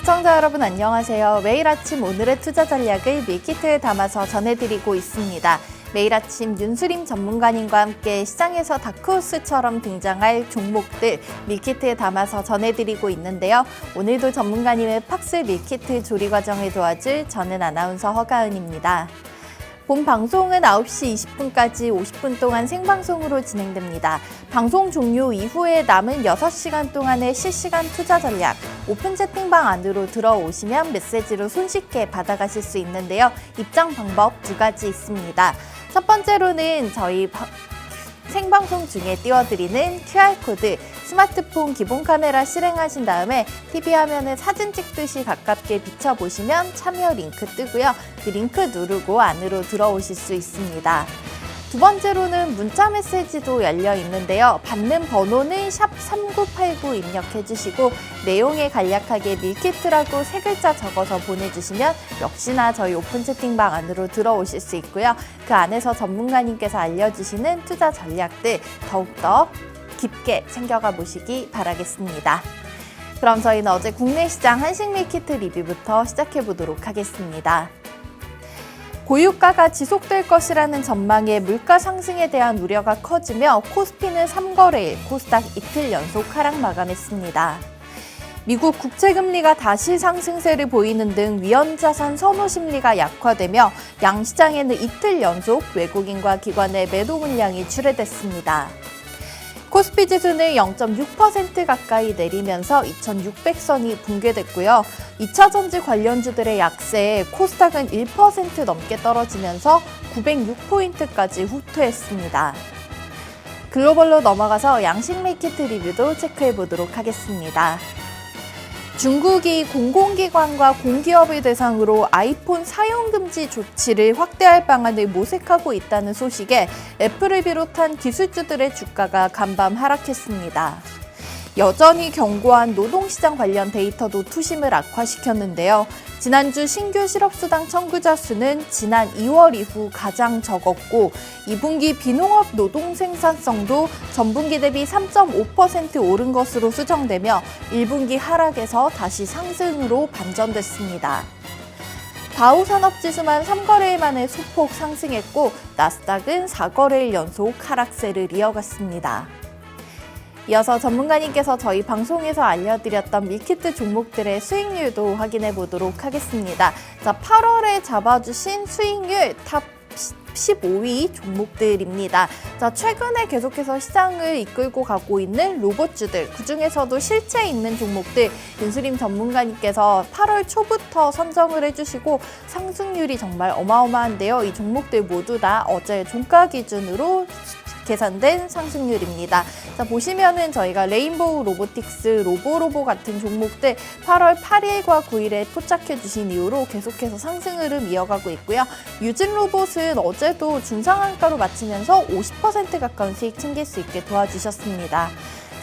시청자 여러분 안녕하세요. 매일 아침 오늘의 투자 전략을 밀키트에 담아서 전해드리고 있습니다. 매일 아침 윤수림 전문가님과 함께 시장에서 다크호스처럼 등장할 종목들 밀키트에 담아서 전해드리고 있는데요. 오늘도 전문가님의 팍스 밀키트 조리 과정을 도와줄 저는 아나운서 허가은입니다. 본 방송은 9시 20분까지 50분 동안 생방송으로 진행됩니다. 방송 종료 이후에 남은 6시간 동안의 실시간 투자 전략, 오픈 채팅방 안으로 들어오시면 메시지로 손쉽게 받아가실 수 있는데요. 입장 방법 2가지 있습니다. 첫 번째로는 저희 생방송 중에 띄워드리는 QR코드, 스마트폰 기본 카메라 실행하신 다음에 TV 화면에 사진 찍듯이 가깝게 비춰보시면 참여 링크 뜨고요. 그 링크 누르고 안으로 들어오실 수 있습니다. 두 번째로는 문자 메시지도 열려 있는데요. 받는 번호는 샵 3989 입력해 주시고 내용에 간략하게 밀키트라고 3글자 적어서 보내주시면 역시나 저희 오픈 채팅방 안으로 들어오실 수 있고요. 그 안에서 전문가님께서 알려주시는 투자 전략들 더욱더 깊게 챙겨가 보시기 바라겠습니다. 그럼 저희는 어제 국내 시장 한식 밀키트 리뷰부터 시작해 보도록 하겠습니다. 고유가가 지속될 것이라는 전망에 물가 상승에 대한 우려가 커지며 코스피는 3거래일, 코스닥 이틀 연속 하락 마감했습니다. 미국 국채금리가 다시 상승세를 보이는 등 위험자산 선호 심리가 약화되며 양시장에는 이틀 연속 외국인과 기관의 매도 물량이 출회됐습니다. 코스피 지수는 0.6% 가까이 내리면서 2600선이 붕괴됐고요. 2차전지 관련주들의 약세에 코스닥은 1% 넘게 떨어지면서 906포인트까지 후퇴했습니다. 글로벌로 넘어가서 양식 밀키트 리뷰도 체크해 보도록 하겠습니다. 중국이 공공기관과 공기업을 대상으로 아이폰 사용금지 조치를 확대할 방안을 모색하고 있다는 소식에 애플을 비롯한 기술주들의 주가가 간밤 하락했습니다. 여전히 견고한 노동시장 관련 데이터도 투심을 악화시켰는데요. 지난주 신규 실업수당 청구자 수는 지난 2월 이후 가장 적었고 2분기 비농업 노동 생산성도 전분기 대비 3.5% 오른 것으로 수정되며 1분기 하락에서 다시 상승으로 반전됐습니다. 다우산업지수만 3거래일 만에 소폭 상승했고 나스닥은 4거래일 연속 하락세를 이어갔습니다. 이어서 전문가님께서 저희 방송에서 알려드렸던 밀키트 종목들의 수익률도 확인해 보도록 하겠습니다. 자, 8월에 잡아주신 수익률 탑 15위 종목들입니다. 자, 최근에 계속해서 시장을 이끌고 가고 있는 로봇주들, 그중에서도 실체 있는 종목들 윤수림 전문가님께서 8월 초부터 선정을 해주시고 상승률이 정말 어마어마한데요. 이 종목들 모두 다 어제 종가 기준으로 계산된 상승률입니다. 자, 보시면은 저희가 레인보우 로보틱스, 로보로보 같은 종목들 8월 8일과 9일에 포착해 주신 이후로 계속해서 상승 흐름 이어가고 있고요. 유진 로봇은 어제도 중상한가로 마치면서 50% 가까운 수익 챙길 수 있게 도와주셨습니다.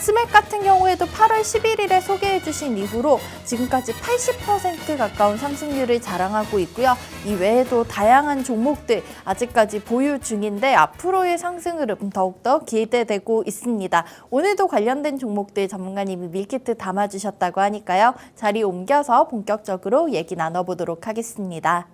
스맥 같은 경우에도 8월 11일에 소개해 주신 이후로 지금까지 80% 가까운 상승률을 자랑하고 있고요. 이 외에도 다양한 종목들 아직까지 보유 중인데 앞으로의 상승 흐름 더욱더 기대되고 있습니다. 오늘도 관련된 종목들 전문가님이 밀키트 담아주셨다고 하니까요. 자리 옮겨서 본격적으로 얘기 나눠보도록 하겠습니다.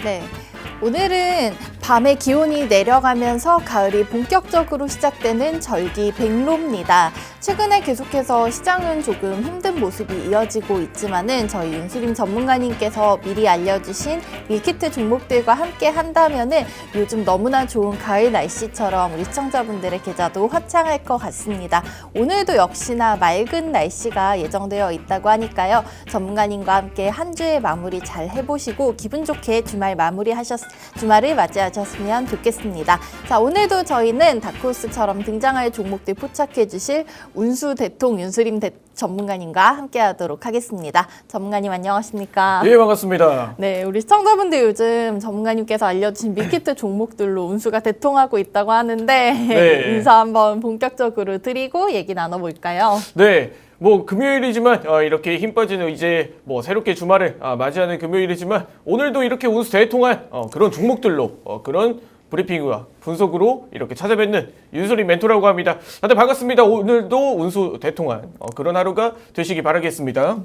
네. 오늘은 밤에 기온이 내려가면서 가을이 본격적으로 시작되는 절기 백로입니다. 최근에 계속해서 시장은 조금 힘든 모습이 이어지고 있지만은 저희 윤수림 전문가님께서 미리 알려주신 밀키트 종목들과 함께 한다면은 요즘 너무나 좋은 가을 날씨처럼 우리 시청자분들의 계좌도 화창할 것 같습니다. 오늘도 역시나 맑은 날씨가 예정되어 있다고 하니까요. 전문가님과 함께 한 주의 마무리 잘 해보시고 기분 좋게 주말을 맞이하셨으면 좋겠습니다. 자, 오늘도 저희는 다크호스처럼 등장할 종목들 포착해 주실 운수 대통 윤수림 전문가님과 함께 하도록 하겠습니다. 전문가님 안녕하십니까? 예, 반갑습니다. 네, 우리 시청자분들 요즘 전문가님께서 알려주신 밀키트 종목들로 운수가 대통하고 있다고 하는데 네. 인사 한번 본격적으로 드리고 얘기 나눠볼까요? 네. 뭐 금요일이지만 이렇게 힘 빠지는 이제 뭐 새롭게 주말을 맞이하는 금요일이지만 오늘도 이렇게 운수 대통한 그런 종목들로 그런 브리핑과 분석으로 이렇게 찾아뵙는 윤수림 멘토라고 합니다. 다들 반갑습니다. 오늘도 운수 대통한 그런 하루가 되시기 바라겠습니다.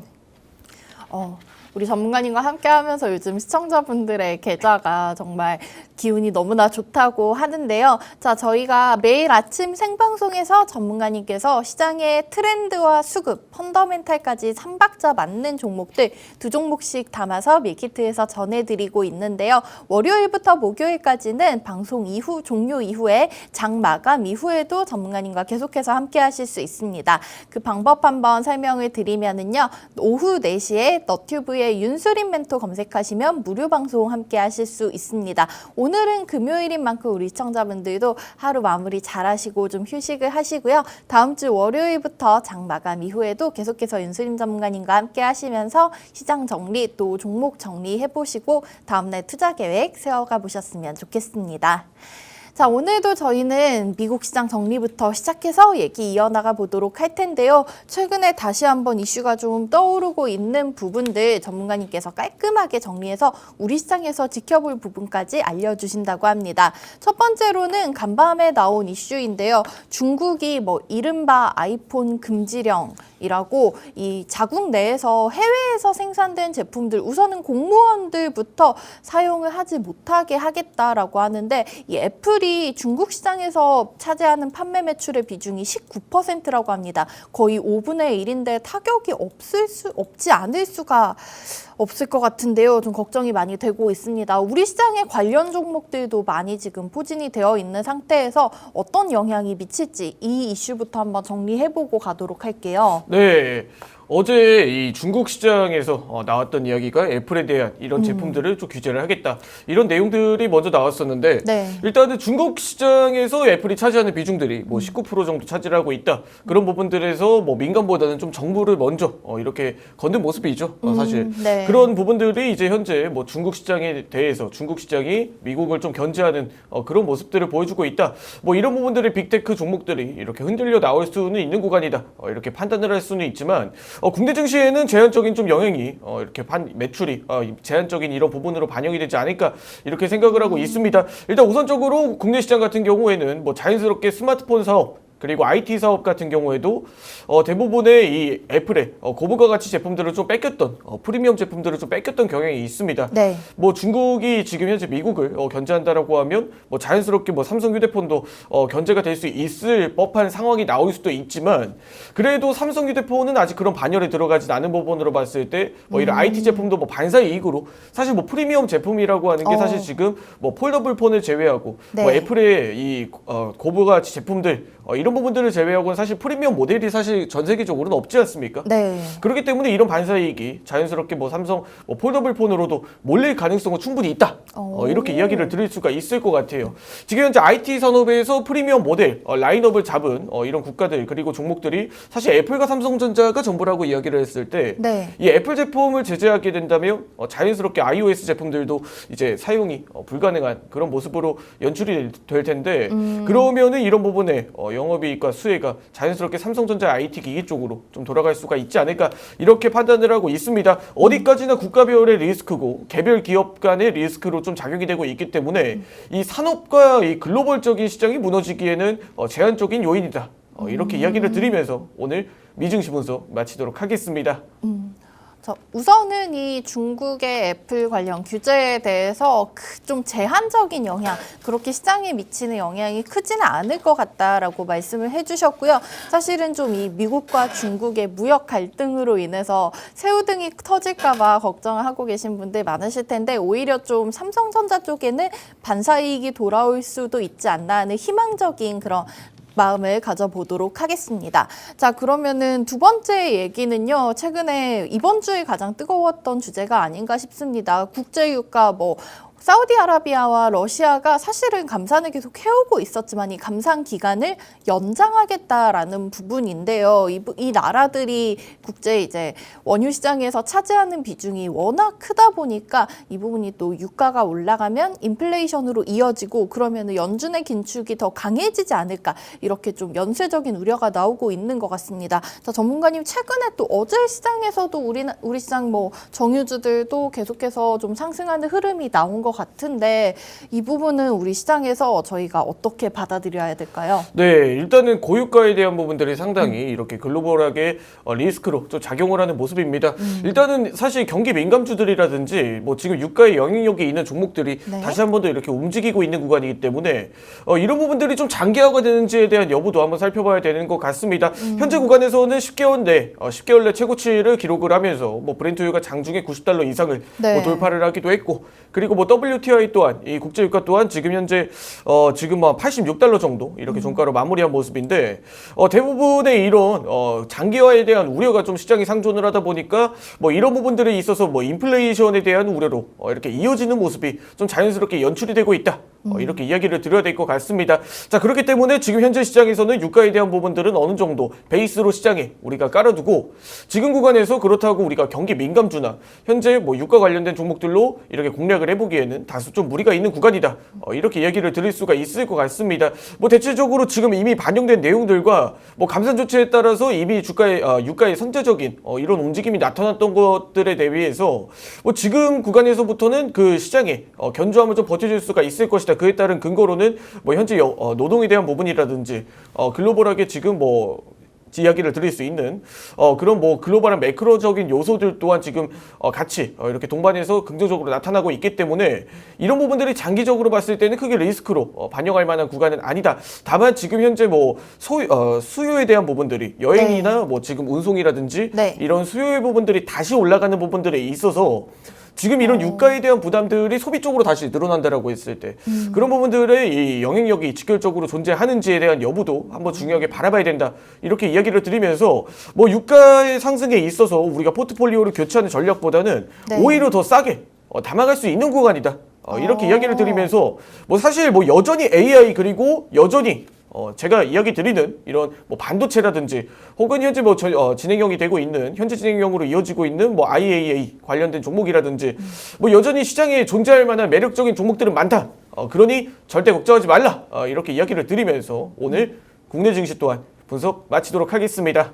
우리 전문가님과 함께 하면서 요즘 시청자분들의 계좌가 정말 기운이 너무나 좋다고 하는데요. 자, 저희가 매일 아침 생방송에서 전문가님께서 시장의 트렌드와 수급, 펀더멘탈까지 3박자 맞는 종목들 2종목씩 담아서 밀키트에서 전해드리고 있는데요. 월요일부터 목요일까지는 방송 이후, 종료 이후에 장 마감 이후에도 전문가님과 계속해서 함께 하실 수 있습니다. 그 방법 한번 설명을 드리면은요. 오후 4시에 너튜브에 윤수림 멘토 검색하시면 무료 방송 함께 하실 수 있습니다. 오늘은 금요일인 만큼 우리 시청자분들도 하루 마무리 잘 하시고 좀 휴식을 하시고요. 다음 주 월요일부터 장 마감 이후에도 계속해서 윤수림 전문가님과 함께 하시면서 시장 정리 또 종목 정리해 보시고 다음날 투자 계획 세워가 보셨으면 좋겠습니다. 자, 오늘도 저희는 미국 시장 정리부터 시작해서 얘기 이어나가 보도록 할 텐데요. 최근에 다시 한번 이슈가 좀 떠오르고 있는 부분들 전문가님께서 깔끔하게 정리해서 우리 시장에서 지켜볼 부분까지 알려주신다고 합니다. 첫 번째로는 간밤에 나온 이슈인데요. 중국이 이른바 아이폰 금지령이라고 이 자국 내에서 해외에서 생산된 제품들 우선은 공무원들부터 사용을 하지 못하게 하겠다라고 하는데 이 애플이 중국 시장에서 차지하는 판매 매출의 비중이 19%라고 합니다. 거의 5분의 1인데 타격이 없지 않을 수가 없을 것 같은데요. 좀 걱정이 많이 되고 있습니다. 우리 시장의 관련 종목들도 많이 지금 포진이 되어 있는 상태에서 어떤 영향이 미칠지 이 이슈부터 한번 정리해보고 가도록 할게요. 네. 어제 이 중국 시장에서 나왔던 이야기가 애플에 대한 이런 제품들을 좀 규제를 하겠다. 이런 내용들이 먼저 나왔었는데 네. 일단은 중국 시장에서 애플이 차지하는 비중들이 19% 정도 차지하고 있다. 그런 부분들에서 민감보다는 좀 정부를 먼저 이렇게 건든 모습이죠. 사실. 네. 그런 부분들이 이제 현재 중국 시장에 대해서 중국 시장이 미국을 좀 견제하는 그런 모습들을 보여주고 있다. 이런 부분들의 빅테크 종목들이 이렇게 흔들려 나올 수는 있는 구간이다. 이렇게 판단을 할 수는 있지만 국내 증시에는 제한적인 좀 영향이 이렇게 매출이 제한적인 이런 부분으로 반영이 되지 않을까 이렇게 생각을 하고 있습니다. 일단 우선적으로 국내 시장 같은 경우에는 자연스럽게 스마트폰 사업 그리고 IT 사업 같은 경우에도 대부분의 이 애플의 고부가 가치 제품들을 좀 뺏겼던 프리미엄 제품들을 좀 뺏겼던 경향이 있습니다. 네. 중국이 지금 현재 미국을 견제한다라고 하면 자연스럽게 삼성 휴대폰도 견제가 될 수 있을 법한 상황이 나올 수도 있지만 그래도 삼성 휴대폰은 아직 그런 반열에 들어가진 않은 부분으로 봤을 때 이런 IT 제품도 반사 이익으로 사실 프리미엄 제품이라고 하는 게 사실 지금 폴더블 폰을 제외하고 네. 애플의 이 고부가 가치 제품들 이런 부분들을 제외하고는 사실 프리미엄 모델이 사실 전 세계적으로는 없지 않습니까? 네. 그렇기 때문에 이런 반사이익이 자연스럽게 삼성 폴더블 폰으로도 몰릴 가능성은 충분히 있다. 이렇게 이야기를 드릴 수가 있을 것 같아요. 지금 현재 IT 산업에서 프리미엄 모델 라인업을 잡은 이런 국가들 그리고 종목들이 사실 애플과 삼성전자가 전부라고 이야기를 했을 때 이 애플 제품을 제재하게 된다면 자연스럽게 iOS 제품들도 이제 사용이 불가능한 그런 모습으로 연출이 될 텐데 그러면은 이런 부분에 영업이익과 수혜가 자연스럽게 삼성전자 IT 기기 쪽으로 좀 돌아갈 수가 있지 않을까 이렇게 판단을 하고 있습니다. 어디까지나 국가별의 리스크고 개별 기업 간의 리스크로 좀 작용이 되고 있기 때문에 이 산업과 이 글로벌적인 시장이 무너지기에는 제한적인 요인이다. 이렇게 이야기를 드리면서 오늘 미증시 분석 마치도록 하겠습니다. 우선은 이 중국의 애플 관련 규제에 대해서 좀 제한적인 영향, 그렇게 시장에 미치는 영향이 크지는 않을 것 같다라고 말씀을 해주셨고요. 사실은 좀 이 미국과 중국의 무역 갈등으로 인해서 새우등이 터질까 봐 걱정을 하고 계신 분들 많으실 텐데 오히려 좀 삼성전자 쪽에는 반사이익이 돌아올 수도 있지 않나 하는 희망적인 그런 마음을 가져보도록 하겠습니다. 자, 그러면은 두 번째 얘기는요. 최근에 이번 주에 가장 뜨거웠던 주제가 아닌가 싶습니다. 국제유가 사우디아라비아와 러시아가 사실은 감산을 계속 해오고 있었지만 이 감산 기간을 연장하겠다라는 부분인데요. 이 나라들이 국제 원유 시장에서 차지하는 비중이 워낙 크다 보니까 이 부분이 또 유가가 올라가면 인플레이션으로 이어지고 그러면 연준의 긴축이 더 강해지지 않을까 이렇게 좀 연쇄적인 우려가 나오고 있는 것 같습니다. 자, 전문가님 최근에 또 어제 시장에서도 우리 시장 정유주들도 계속해서 좀 상승하는 흐름이 나온 것 같은데 이 부분은 우리 시장에서 저희가 어떻게 받아들여야 될까요? 네, 일단은 고유가에 대한 부분들이 상당히 이렇게 글로벌하게 리스크로 좀 작용을 하는 모습입니다. 일단은 사실 경기 민감주들이라든지 지금 유가에 영향력이 있는 종목들이 네. 다시 한 번 더 이렇게 움직이고 있는 구간이기 때문에 이런 부분들이 좀 장기화가 되는지에 대한 여부도 한번 살펴봐야 되는 것 같습니다. 현재 구간에서는 10개월 내 최고치를 기록을 하면서 브렌트유가 장중에 $90 이상을 네. 돌파를 하기도 했고 그리고 WTI 또한 이 국제유가 또한 지금 현재 지금 $86 정도 이렇게 종가로 마무리한 모습인데 대부분의 이런 장기화에 대한 우려가 좀 시장이 상존을 하다 보니까 이런 부분들에 있어서 인플레이션에 대한 우려로 이렇게 이어지는 모습이 좀 자연스럽게 연출이 되고 있다. 이렇게 이야기를 드려야 될 것 같습니다. 자, 그렇기 때문에 지금 현재 시장에서는 유가에 대한 부분들은 어느 정도 베이스로 시장에 우리가 깔아두고 지금 구간에서 그렇다고 우리가 경기 민감주나 현재 유가 관련된 종목들로 이렇게 공략을 해보기에는 다소 좀 무리가 있는 구간이다. 이렇게 이야기를 드릴 수가 있을 것 같습니다. 대체적으로 지금 이미 반영된 내용들과 감산 조치에 따라서 이미 유가의 선제적인 이런 움직임이 나타났던 것들에 대비해서 지금 구간에서부터는 그 시장에 견조함을 좀 버텨줄 수가 있을 것이다. 그에 따른 근거로는 현재 노동에 대한 부분이라든지 글로벌하게 지금 이야기를 드릴 수 있는 그런 글로벌한 매크로적인 요소들 또한 지금 같이 이렇게 동반해서 긍정적으로 나타나고 있기 때문에 이런 부분들이 장기적으로 봤을 때는 크게 리스크로 반영할 만한 구간은 아니다. 다만 지금 현재 수요에 대한 부분들이 여행이나 지금 운송이라든지 네. 이런 수요의 부분들이 다시 올라가는 부분들에 있어서 지금 이런 유가에 대한 부담들이 소비 쪽으로 다시 늘어난다라고 했을 때 그런 부분들의 이 영향력이 직결적으로 존재하는지에 대한 여부도 한번 중요하게 바라봐야 된다. 이렇게 이야기를 드리면서 유가의 상승에 있어서 우리가 포트폴리오를 교체하는 전략보다는 네. 오히려 더 싸게 담아갈 수 있는 구간이다. 이렇게 이야기를 드리면서 사실 여전히 AI 그리고 여전히 제가 이야기 드리는 이런 반도체라든지 혹은 현재 진행형이 되고 있는 현재 진행형으로 이어지고 있는 IAA 관련된 종목이라든지 여전히 시장에 존재할 만한 매력적인 종목들은 많다. 그러니 절대 걱정하지 말라. 이렇게 이야기를 드리면서 오늘 국내 증시 또한 분석 마치도록 하겠습니다.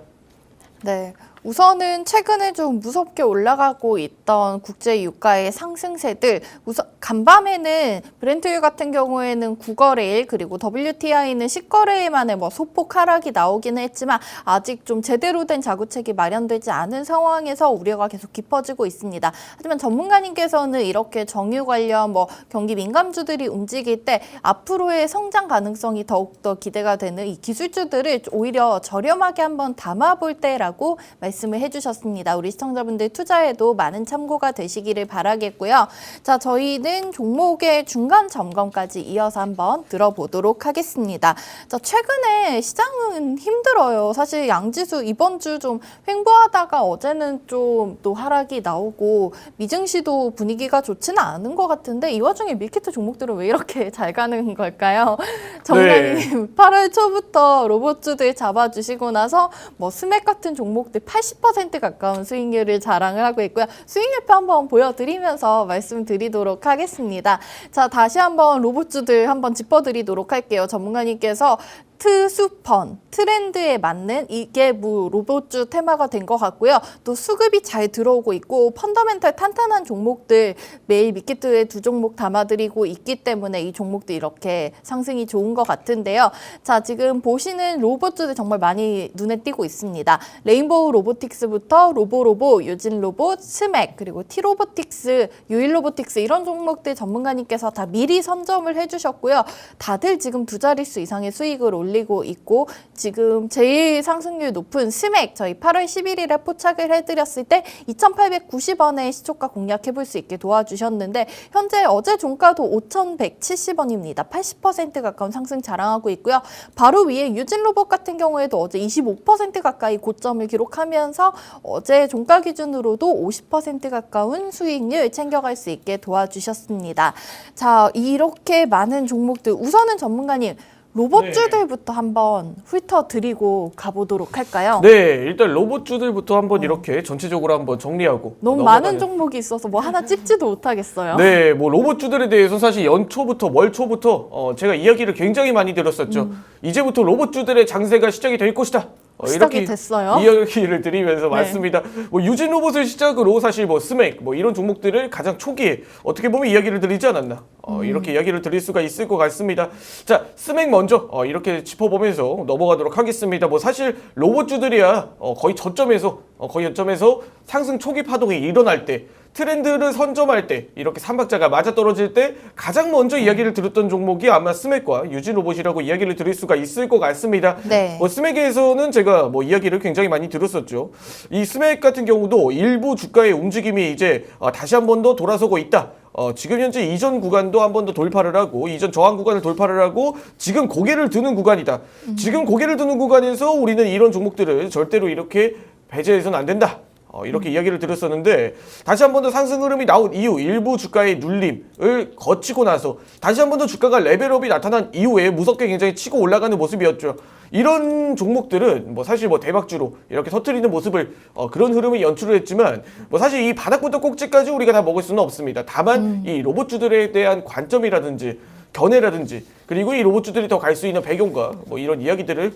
네. 우선은 최근에 좀 무섭게 올라가고 있던 국제 유가의 상승세들, 우선 간밤에는 브렌트유 같은 경우에는 9거래일 그리고 WTI는 10거래일 만에 소폭 하락이 나오기는 했지만 아직 좀 제대로 된 자구책이 마련되지 않은 상황에서 우려가 계속 깊어지고 있습니다. 하지만 전문가님께서는 이렇게 정유 관련 경기 민감주들이 움직일 때 앞으로의 성장 가능성이 더욱더 기대가 되는 이 기술주들을 오히려 저렴하게 한번 담아볼 때라고 말씀을 해주셨습니다. 우리 시청자분들 투자에도 많은 참고가 되시기를 바라겠고요. 자, 저희는 종목의 중간 점검까지 이어서 한번 들어보도록 하겠습니다. 자, 최근에 시장은 힘들어요. 사실 양지수 이번 주 좀 횡보하다가 어제는 좀 또 하락이 나오고 미증시도 분위기가 좋지는 않은 것 같은데 이 와중에 밀키트 종목들은 왜 이렇게 잘 가는 걸까요? 정관님 8월 초부터 로봇주들 잡아주시고 나서 스맥 같은 종목들 80% 가까운 수익률을 자랑을 하고 있고요. 수익률표 한번 보여드리면서 말씀드리도록 하겠습니다. 자, 다시 한번 로봇주들 한번 짚어드리도록 할게요. 전문가님께서 트수펀 트렌드에 맞는 이게 뭐 로봇주 테마가 된 것 같고요. 또 수급이 잘 들어오고 있고 펀더멘털 탄탄한 종목들 매일 미키트에 2종목 담아드리고 있기 때문에 이 종목도 이렇게 상승이 좋은 것 같은데요. 자, 지금 보시는 로봇주들 정말 많이 눈에 띄고 있습니다. 레인보우 로보틱스부터 로보로보, 유진로봇, 스맥, 그리고 티로보틱스, 유일로보틱스 이런 종목들 전문가님께서 다 미리 선점을 해주셨고요. 다들 지금 2자릿수 이상의 수익을 올리고 있고 지금 제일 상승률 높은 스맥 저희 8월 11일에 포착을 해드렸을 때 2,890원의 시초가 공략해볼 수 있게 도와주셨는데 현재 어제 종가도 5,170원입니다. 80% 가까운 상승 자랑하고 있고요. 바로 위에 유진로봇 같은 경우에도 어제 25% 가까이 고점을 기록하면서 어제 종가 기준으로도 50% 가까운 수익률 챙겨갈 수 있게 도와주셨습니다. 자, 이렇게 많은 종목들 우선은 전문가님 로봇주들부터 한번 훑어드리고 가보도록 할까요? 네, 일단 로봇주들부터 한번 이렇게 전체적으로 한번 정리하고 너무 많은 종목이 있어서 뭐 하나 찝지도 못하겠어요. 네, 뭐 로봇주들에 대해서 사실 연초부터 월초부터 제가 이야기를 굉장히 많이 들었었죠. 이제부터 로봇주들의 장세가 시작이 될 것이다. 시작이 이렇게 됐어요. 이야기를 드리면서 네. 맞습니다. 뭐 유진 로봇을 시작으로 사실 뭐 스맥 뭐 이런 종목들을 가장 초기에 어떻게 보면 이야기를 드리지 않았나 이렇게 이야기를 드릴 수가 있을 것 같습니다. 자, 스맥 먼저 이렇게 짚어보면서 넘어가도록 하겠습니다. 뭐 사실 로봇주들이야 거의 저점에서 거의 연점에서 상승 초기 파동이 일어날 때 트렌드를 선점할 때 이렇게 삼박자가 맞아떨어질 때 가장 먼저 이야기를 들었던 종목이 아마 스맥과 유진로봇이라고 이야기를 드릴 수가 있을 것 같습니다. 네. 뭐 스맥에서는 제가 뭐 이야기를 굉장히 많이 들었었죠. 이 스맥 같은 경우도 일부 주가의 움직임이 이제 다시 한 번 더 돌아서고 있다. 지금 현재 이전 구간도 한 번 더 돌파를 하고 이전 저항 구간을 돌파를 하고 지금 고개를 드는 구간이다. 지금 고개를 드는 구간에서 우리는 이런 종목들을 절대로 이렇게 배제해서는 안 된다. 이렇게 이야기를 드렸었는데 다시 한 번 더 상승 흐름이 나온 이후 일부 주가의 눌림을 거치고 나서 다시 한 번 더 주가가 레벨업이 나타난 이후에 무섭게 굉장히 치고 올라가는 모습이었죠. 이런 종목들은 뭐 사실 뭐 대박주로 이렇게 터트리는 모습을 그런 흐름을 연출을 했지만 뭐 사실 이 바닥부터 꼭지까지 우리가 다 먹을 수는 없습니다. 다만 이 로봇주들에 대한 관점이라든지 견해라든지 그리고 이 로봇주들이 더 갈 수 있는 배경과 뭐 이런 이야기들을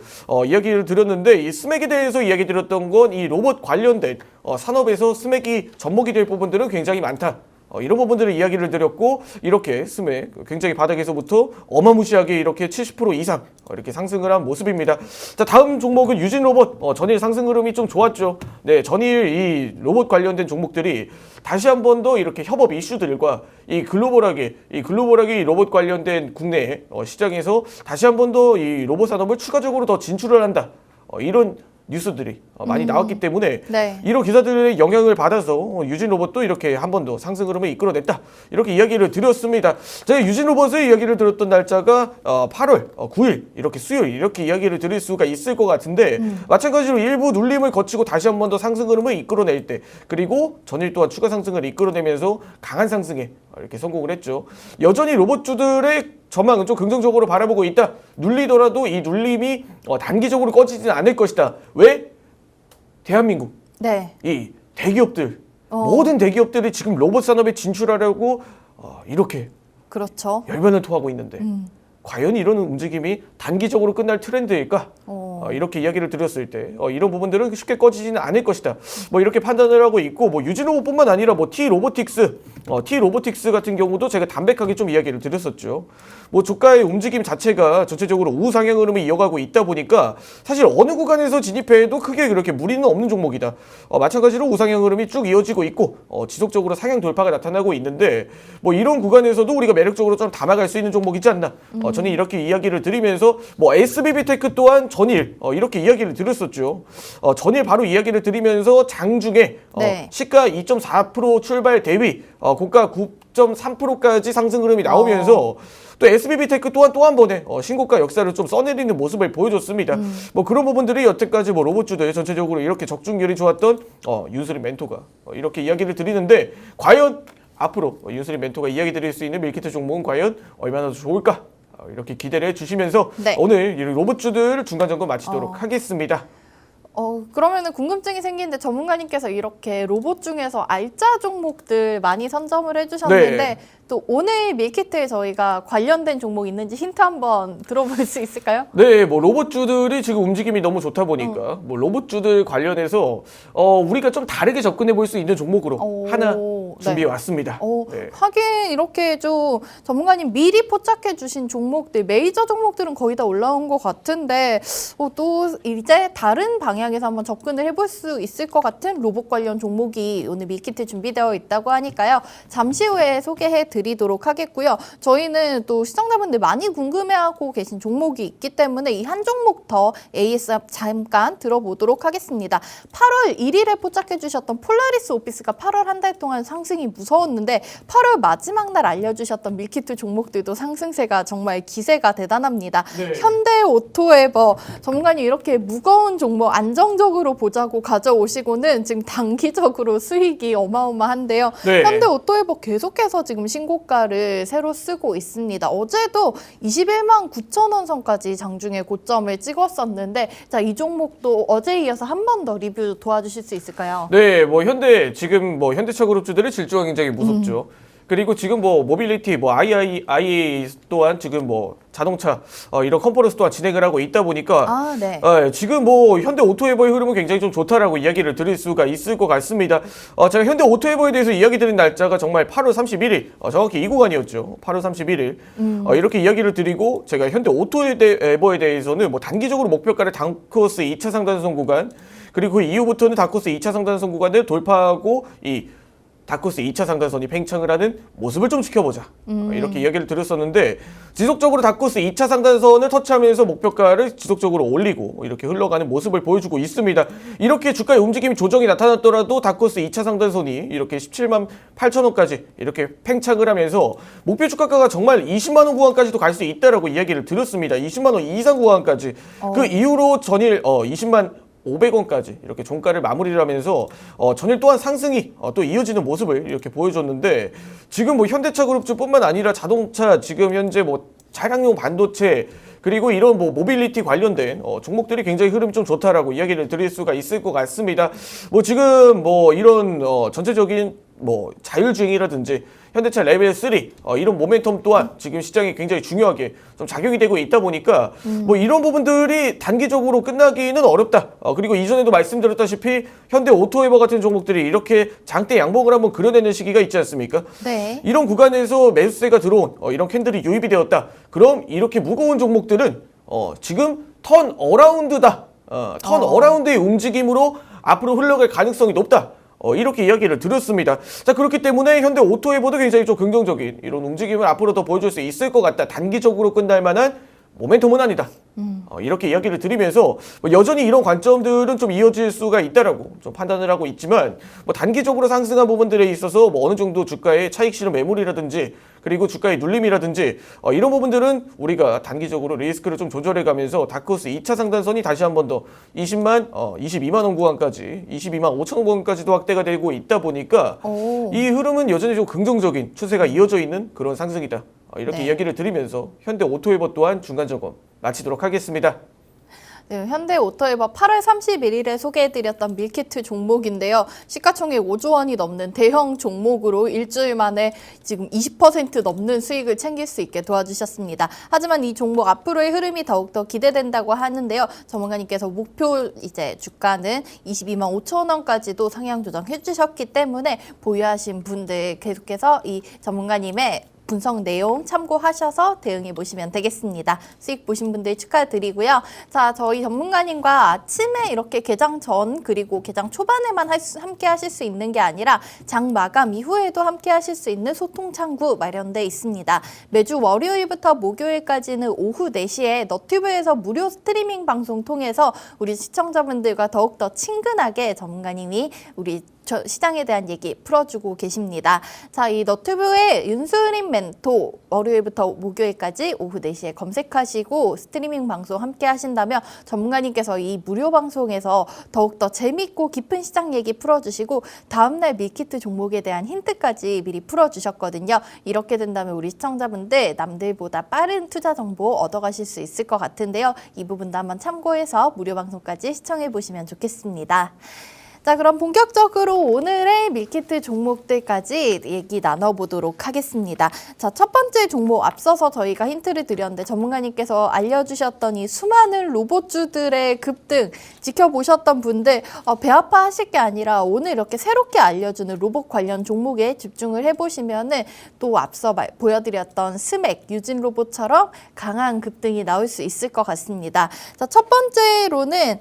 드렸는데 이 스맥에 대해서 이야기 드렸던 건 이 로봇 관련된 산업에서 스맥이 접목이 될 부분들은 굉장히 많다. 이런 부분들을 이야기를 드렸고 이렇게 스맥 굉장히 바닥에서부터 어마무시하게 이렇게 70% 이상 이렇게 상승을 한 모습입니다. 자, 다음 종목은 유진로봇. 전일 상승 흐름이 좀 좋았죠. 네, 전일 이 로봇 관련된 종목들이 다시 한 번 더 이렇게 협업 이슈들과 이 글로벌하게 이 로봇 관련된 국내 시장에서 다시 한 번 더 이 로봇 산업을 추가적으로 더 진출을 한다. 이런 뉴스들이 많이 나왔기 때문에 네. 이런 기사들의 영향을 받아서 유진로봇도 이렇게 한 번 더 상승 흐름을 이끌어냈다. 이렇게 이야기를 드렸습니다. 제가 유진로봇의 이야기를 들었던 날짜가 8월 9일 이렇게 수요일 이렇게 이야기를 드릴 수가 있을 것 같은데 마찬가지로 일부 눌림을 거치고 다시 한 번 더 상승 흐름을 이끌어낼 때 그리고 전일 또한 추가 상승을 이끌어내면서 강한 상승에 이렇게 성공을 했죠. 여전히 로봇주들의 전망은 좀 긍정적으로 바라보고 있다. 눌리더라도 이 눌림이 단기적으로 꺼지지는 않을 것이다. 왜? 대한민국 네. 이 대기업들 모든 대기업들이 지금 로봇 산업에 진출하려고 이렇게 그렇죠. 열변을 토하고 있는데 과연 이런 움직임이 단기적으로 끝날 트렌드일까? 이렇게 이야기를 드렸을 때 이런 부분들은 쉽게 꺼지지는 않을 것이다. 뭐 이렇게 판단을 하고 있고 뭐 유진로봇뿐만 아니라 뭐 T 로보틱스 같은 경우도 제가 담백하게 좀 이야기를 드렸었죠. 뭐 주가의 움직임 자체가 전체적으로 우상향 흐름을 이어가고 있다 보니까 사실 어느 구간에서 진입해도 크게 그렇게 무리는 없는 종목이다. 마찬가지로 우상향 흐름이 쭉 이어지고 있고 지속적으로 상향 돌파가 나타나고 있는데 뭐 이런 구간에서도 우리가 매력적으로 좀 담아갈 수 있는 종목이지 않나. 저는 이렇게 이야기를 드리면서 뭐 SBB테크 또한 전일 이렇게 이야기를 드렸었죠. 전일 바로 이야기를 드리면서 장중에 네. 시가 2.4% 출발 대비 고가 9.3%까지 상승 흐름이 나오면서 또 SBB테크 또한 또 한 번에 신고가 역사를 좀 써내리는 모습을 보여줬습니다. 뭐 그런 부분들이 여태까지 뭐 로봇주들 전체적으로 이렇게 적중률이 좋았던 윤수린 멘토가 이렇게 이야기를 드리는데 과연 앞으로 윤수린 멘토가 이야기 드릴 수 있는 밀키트 종목은 과연 얼마나 더 좋을까? 이렇게 기대를 해주시면서 네. 오늘 이 로봇주들 중간 점검 마치도록 하겠습니다. 그러면은 궁금증이 생기는데 전문가님께서 이렇게 로봇 중에서 알짜 종목들 많이 선점을 해주셨는데 네. 또 오늘 밀키트에 저희가 관련된 종목 있는지 힌트 한번 들어볼 수 있을까요? 네, 뭐 로봇주들이 지금 움직임이 너무 좋다 보니까 뭐 로봇주들 관련해서 우리가 좀 다르게 접근해 볼 수 있는 종목으로 하나 준비해 왔습니다. 네. 하긴 이렇게 좀 전문가님 미리 포착해 주신 종목들, 메이저 종목들은 거의 다 올라온 것 같은데 또 이제 다른 방향에서 한번 접근을 해볼 수 있을 것 같은 로봇 관련 종목이 오늘 밀키트 준비되어 있다고 하니까요. 잠시 후에 소개해 드리도록 하겠고요. 저희는 또 시청자분들 많이 궁금해하고 계신 종목이 있기 때문에 이 한 종목 더 AS 잠깐 들어보도록 하겠습니다. 8월 1일에 포착해 주셨던 폴라리스 오피스가 8월 한 달 동안 상승이 무서웠는데 8월 마지막 날 알려주셨던 밀키트 종목들도 상승세가 정말 기세가 대단합니다. 네. 현대 오토에버 전문가님 이렇게 무거운 종목 안정적으로 보자고 가져오시고는 지금 단기적으로 수익이 어마어마한데요. 네. 현대 오토에버 계속해서 지금 신고가를 새로 쓰고 있습니다. 어제도 21만 9천 원 선까지 장중에 고점을 찍었었는데 자, 이 종목도 어제에 이어서 한 번 더 리뷰 도와주실 수 있을까요? 네, 뭐 지금 뭐 현대차 그룹주들의 질주가 굉장히 무섭죠. 그리고 지금 뭐 모빌리티, 뭐 IA 또한 지금 뭐 자동차 이런 컨퍼런스 또한 진행을 하고 있다 보니까 네. 지금 뭐 현대 오토에버의 흐름은 굉장히 좀 좋다라고 이야기를 드릴 수가 있을 것 같습니다. 제가 현대 오토에버에 대해서 이야기 드린 날짜가 정말 8월 31일, 정확히 이 구간이었죠. 8월 31일 이렇게 이야기를 드리고 제가 현대 오토에버에 대해서는 뭐 단기적으로 목표가를 다크호스 2차 상단선 구간 그리고 그 이후부터는 다크호스 2차 상단선 구간을 돌파하고 이 다크호스 2차 상단선이 팽창을 하는 모습을 좀 지켜보자. 이렇게 이야기를 드렸었는데 지속적으로 다크호스 2차 상단선을 터치하면서 목표가를 지속적으로 올리고 이렇게 흘러가는 모습을 보여주고 있습니다. 이렇게 주가의 움직임이 조정이 나타났더라도 다크호스 2차 상단선이 이렇게 17만 8천 원까지 이렇게 팽창을 하면서 목표 주가가 정말 20만 원 구간까지도 갈 수 있다라고 이야기를 드렸습니다. 20만 원 이상 구간까지. 그 이후로 전일 20만 500원까지 이렇게 종가를 마무리를 하면서 전일 또한 상승이 또 이어지는 모습을 이렇게 보여줬는데 지금 뭐 현대차 그룹주뿐만 아니라 자동차 지금 현재 뭐 차량용 반도체 그리고 이런 뭐 모빌리티 관련된 종목들이 굉장히 흐름이 좀 좋다라고 이야기를 드릴 수가 있을 것 같습니다. 뭐 지금 뭐 이런 전체적인 뭐 자율주행이라든지 현대차 레벨 3 이런 모멘텀 또한 지금 시장에 굉장히 중요하게 좀 작용이 되고 있다 보니까 뭐 이런 부분들이 단기적으로 끝나기는 어렵다. 그리고 이전에도 말씀드렸다시피 현대 오토에버 같은 종목들이 이렇게 장대 양봉을 한번 그려내는 시기가 있지 않습니까? 네. 이런 구간에서 매수세가 들어온 이런 캔들이 유입이 되었다. 그럼 이렇게 무거운 종목들은 지금 턴 어라운드다. 턴 어라운드의 움직임으로 앞으로 흘러갈 가능성이 높다. 이렇게 이야기를 드렸습니다. 자, 그렇기 때문에 현대 오토에버도 굉장히 좀 긍정적인 이런 움직임을 앞으로 더 보여줄 수 있을 것 같다. 단기적으로 끝날 만한 모멘텀은 아니다. 이렇게 이야기를 드리면서 뭐 여전히 이런 관점들은 좀 이어질 수가 있다라고 좀 판단을 하고 있지만 뭐 단기적으로 상승한 부분들에 있어서 뭐 어느 정도 주가의 차익 실현 매물이라든지 그리고 주가의 눌림이라든지 이런 부분들은 우리가 단기적으로 리스크를 좀 조절해 가면서 다크호스 2차 상단선이 다시 한 번 더 22만 원 구간까지 22만 5천 원 구간까지도 확대가 되고 있다 보니까 이 흐름은 여전히 좀 긍정적인 추세가 이어져 있는 그런 상승이다. 이렇게 이야기를 드리면서 현대 오토에버 또한 중간 점검 마치도록 하겠습니다. 네, 현대 오토에버 8월 31일에 소개해드렸던 밀키트 종목인데요. 시가총액 5조 원이 넘는 대형 종목으로 일주일 만에 지금 20% 넘는 수익을 챙길 수 있게 도와주셨습니다. 하지만 이 종목 앞으로의 흐름이 더욱더 기대된다고 하는데요. 전문가님께서 목표 이제 주가는 22만 5천 원까지도 상향 조정해 주셨기 때문에 보유하신 분들 계속해서 이 전문가님의 분석 내용 참고하셔서 대응해 보시면 되겠습니다. 수익 보신 분들 축하드리고요. 자, 저희 전문가님과 아침에 이렇게 개장 전 그리고 개장 초반에만 함께 하실 수 있는 게 아니라 장 마감 이후에도 함께 하실 수 있는 소통 창구 마련돼 있습니다. 매주 월요일부터 목요일까지는 오후 4시에 너튜브에서 무료 스트리밍 방송 통해서 우리 시청자분들과 더욱더 친근하게 전문가님이 우리 시장에 대한 얘기 풀어주고 계십니다. 자, 이 너튜브에 윤수림 멘토 월요일부터 목요일까지 오후 4시에 검색하시고 스트리밍 방송 함께 하신다면 전문가님께서 이 무료 방송에서 더욱더 재밌고 깊은 시장 얘기 풀어주시고 다음날 밀키트 종목에 대한 힌트까지 미리 풀어주셨거든요. 이렇게 된다면 우리 시청자분들 남들보다 빠른 투자 정보 얻어가실 수 있을 것 같은데요. 이 부분도 한번 참고해서 무료 방송까지 시청해 보시면 좋겠습니다. 자, 그럼 본격적으로 오늘의 밀키트 종목들까지 얘기 나눠보도록 하겠습니다. 자, 첫 번째 종목 앞서서 저희가 힌트를 드렸는데 전문가님께서 알려주셨던 이 수많은 로봇주들의 급등 지켜보셨던 분들 배 아파하실 게 아니라 오늘 이렇게 새롭게 알려주는 로봇 관련 종목에 집중을 해보시면은 또 앞서 보여드렸던 스맥, 유진 로봇처럼 강한 급등이 나올 수 있을 것 같습니다. 자, 첫 번째로는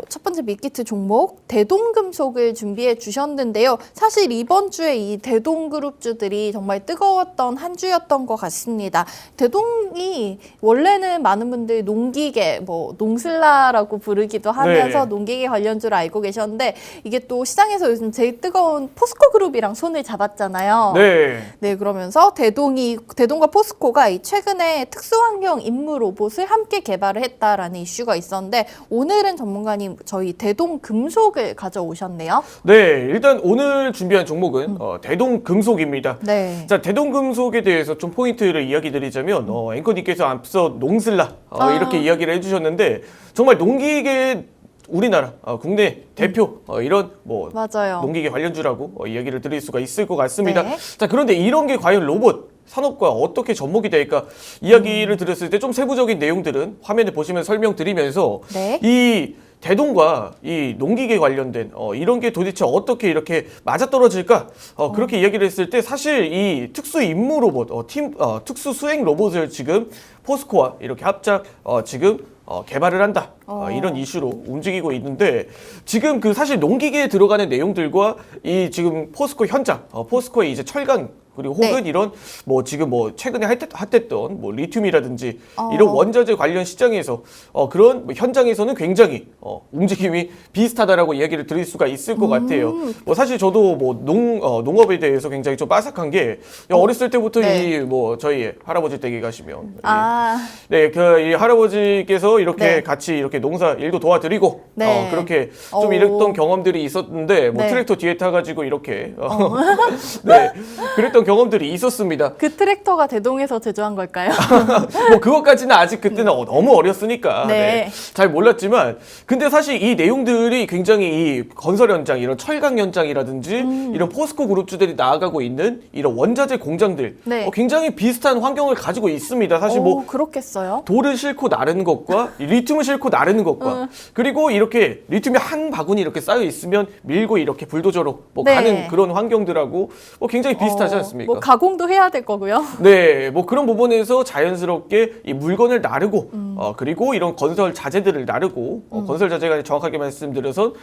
첫 번째 밀키트 종목 대동금속을 준비해 주셨는데요. 사실 이번 주에 이 대동그룹주들이 정말 뜨거웠던 한 주였던 것 같습니다. 대동이 원래는 많은 분들이 농기계, 농슬라라고 부르기도 하면서 네. 농기계 관련주를 알고 계셨는데 이게 또 시장에서 요즘 제일 뜨거운 포스코 그룹이랑 손을 잡았잖아요. 네. 그러면서 대동과 포스코가 이 최근에 특수환경 임무 로봇을 함께 개발을 했다라는 이슈가 있었는데 오늘은 전문가님 저희 대동금속을 가져오셨네요. 네, 일단 오늘 준비한 종목은 대동금속입니다. 네. 자, 대동금속에 대해서 좀 포인트를 이야기 드리자면 앵커님께서 앞서 농슬라 이렇게 이야기를 해주셨는데 정말 농기계 우리나라 국내 대표 이런 맞아요. 농기계 관련주라고 이야기를 드릴 수가 있을 것 같습니다. 네. 자, 그런데 이런 게 과연 로봇 산업과 어떻게 접목이 될까 이야기를 드렸을 때 좀 세부적인 내용들은 화면에 보시면 설명드리면서 네. 이 대동과 이 농기계 관련된 이런 게 도대체 어떻게 이렇게 맞아떨어질까 그렇게 이야기를 했을 때 사실 이 특수 임무 로봇 특수 수행 로봇을 지금 포스코와 이렇게 합작 지금 개발을 한다 이런 이슈로 움직이고 있는데 지금 그 사실 농기계에 들어가는 내용들과 이 지금 포스코 현장 포스코의 이제 철강 그리고 혹은 네. 이런 지금 최근에 핫했던 리튬이라든지 이런 원자재 관련 시장에서 그런 현장에서는 굉장히 움직임이 비슷하다라고 이야기를 드릴 수가 있을 것 같아요. 사실 저도 농업에 대해서 굉장히 좀 빠삭한 게 어렸을 때부터 네. 저희 할아버지 댁에 가시면 이 할아버지께서 이렇게 네. 같이 이렇게 농사 일도 도와드리고 네. 그렇게 좀 이랬던 경험들이 있었는데 네. 트랙터 뒤에 타가지고 이렇게 네 그랬던 경험들이 있었습니다. 그 트랙터가 대동에서 제조한 걸까요? 그것까지는 아직 그때는 너무 어렸으니까 네. 잘 몰랐지만 근데 사실 이 내용들이 굉장히 이 건설 현장 이런 철강 현장이라든지 이런 포스코 그룹주들이 나아가고 있는 이런 원자재 공장들 네. 굉장히 비슷한 환경을 가지고 있습니다. 사실 그렇겠어요? 돌을 싣고 나르는 것과 리튬을 싣고 나르는 것과 그리고 이렇게 리튬이 한 바구니 이렇게 쌓여 있으면 밀고 이렇게 불도저로 네. 가는 그런 환경들하고 굉장히 비슷하지 않습니까? 가공도 해야 될 거고요. 네, 그런 부분에서 자연스럽게 이 물건을 나르고 그리고 이런 건설 자재들을 나르고 건설 자재가 정확하게 말씀드려서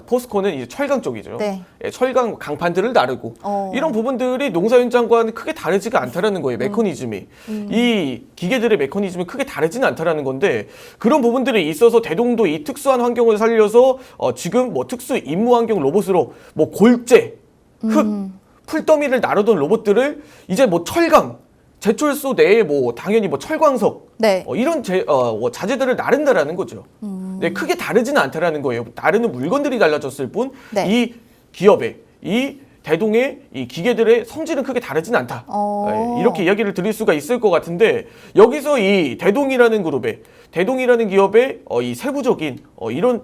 포스코는 이제 철강 쪽이죠. 네. 예, 철강 강판들을 나르고 이런 부분들이 농사 현장과는 크게 다르지가 않다라는 거예요. 메커니즘이 이 기계들의 메커니즘이 크게 다르지는 않다라는 건데 그런 부분들이 있어서 대동도 이 특수한 환경을 살려서 지금 특수 임무 환경 로봇으로 골재, 흙 풀더미를 나르던 로봇들을 이제 철강, 제철소 내에 당연히 철광석 네. 이런 자재들을 나른다라는 거죠. 네, 크게 다르지는 않다라는 거예요. 나르는 물건들이 달라졌을 뿐 네. 이 기업의 이 대동의 이 기계들의 성질은 크게 다르진 않다. 네, 이렇게 이야기를 드릴 수가 있을 것 같은데 여기서 이 대동이라는 기업의 이 세부적인 이런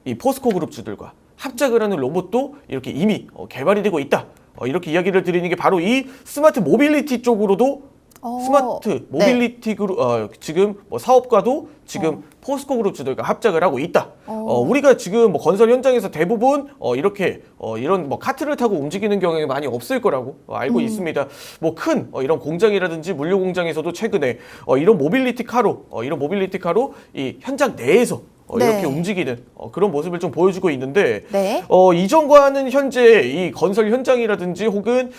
이 포스코 그룹주들과 합작을 하는 로봇도 이렇게 이미 개발이 되고 있다. 이렇게 이야기를 드리는 게 바로 이 스마트 모빌리티 쪽으로도 스마트 모빌리티 그룹 지금 사업과도 지금 포스코 그룹주들과 합작을 하고 있다. 우리가 지금 건설 현장에서 대부분 이렇게 이런 카트를 타고 움직이는 경향이 많이 없을 거라고 알고 있습니다. 큰 이런 공장이라든지 물류 공장에서도 최근에 이런 모빌리티 카로 이 현장 내에서 이렇게 네. 움직이는 그런 모습을 좀 보여주고 있는데 네. 이전과는 현재 이 건설 현장이라든지 혹은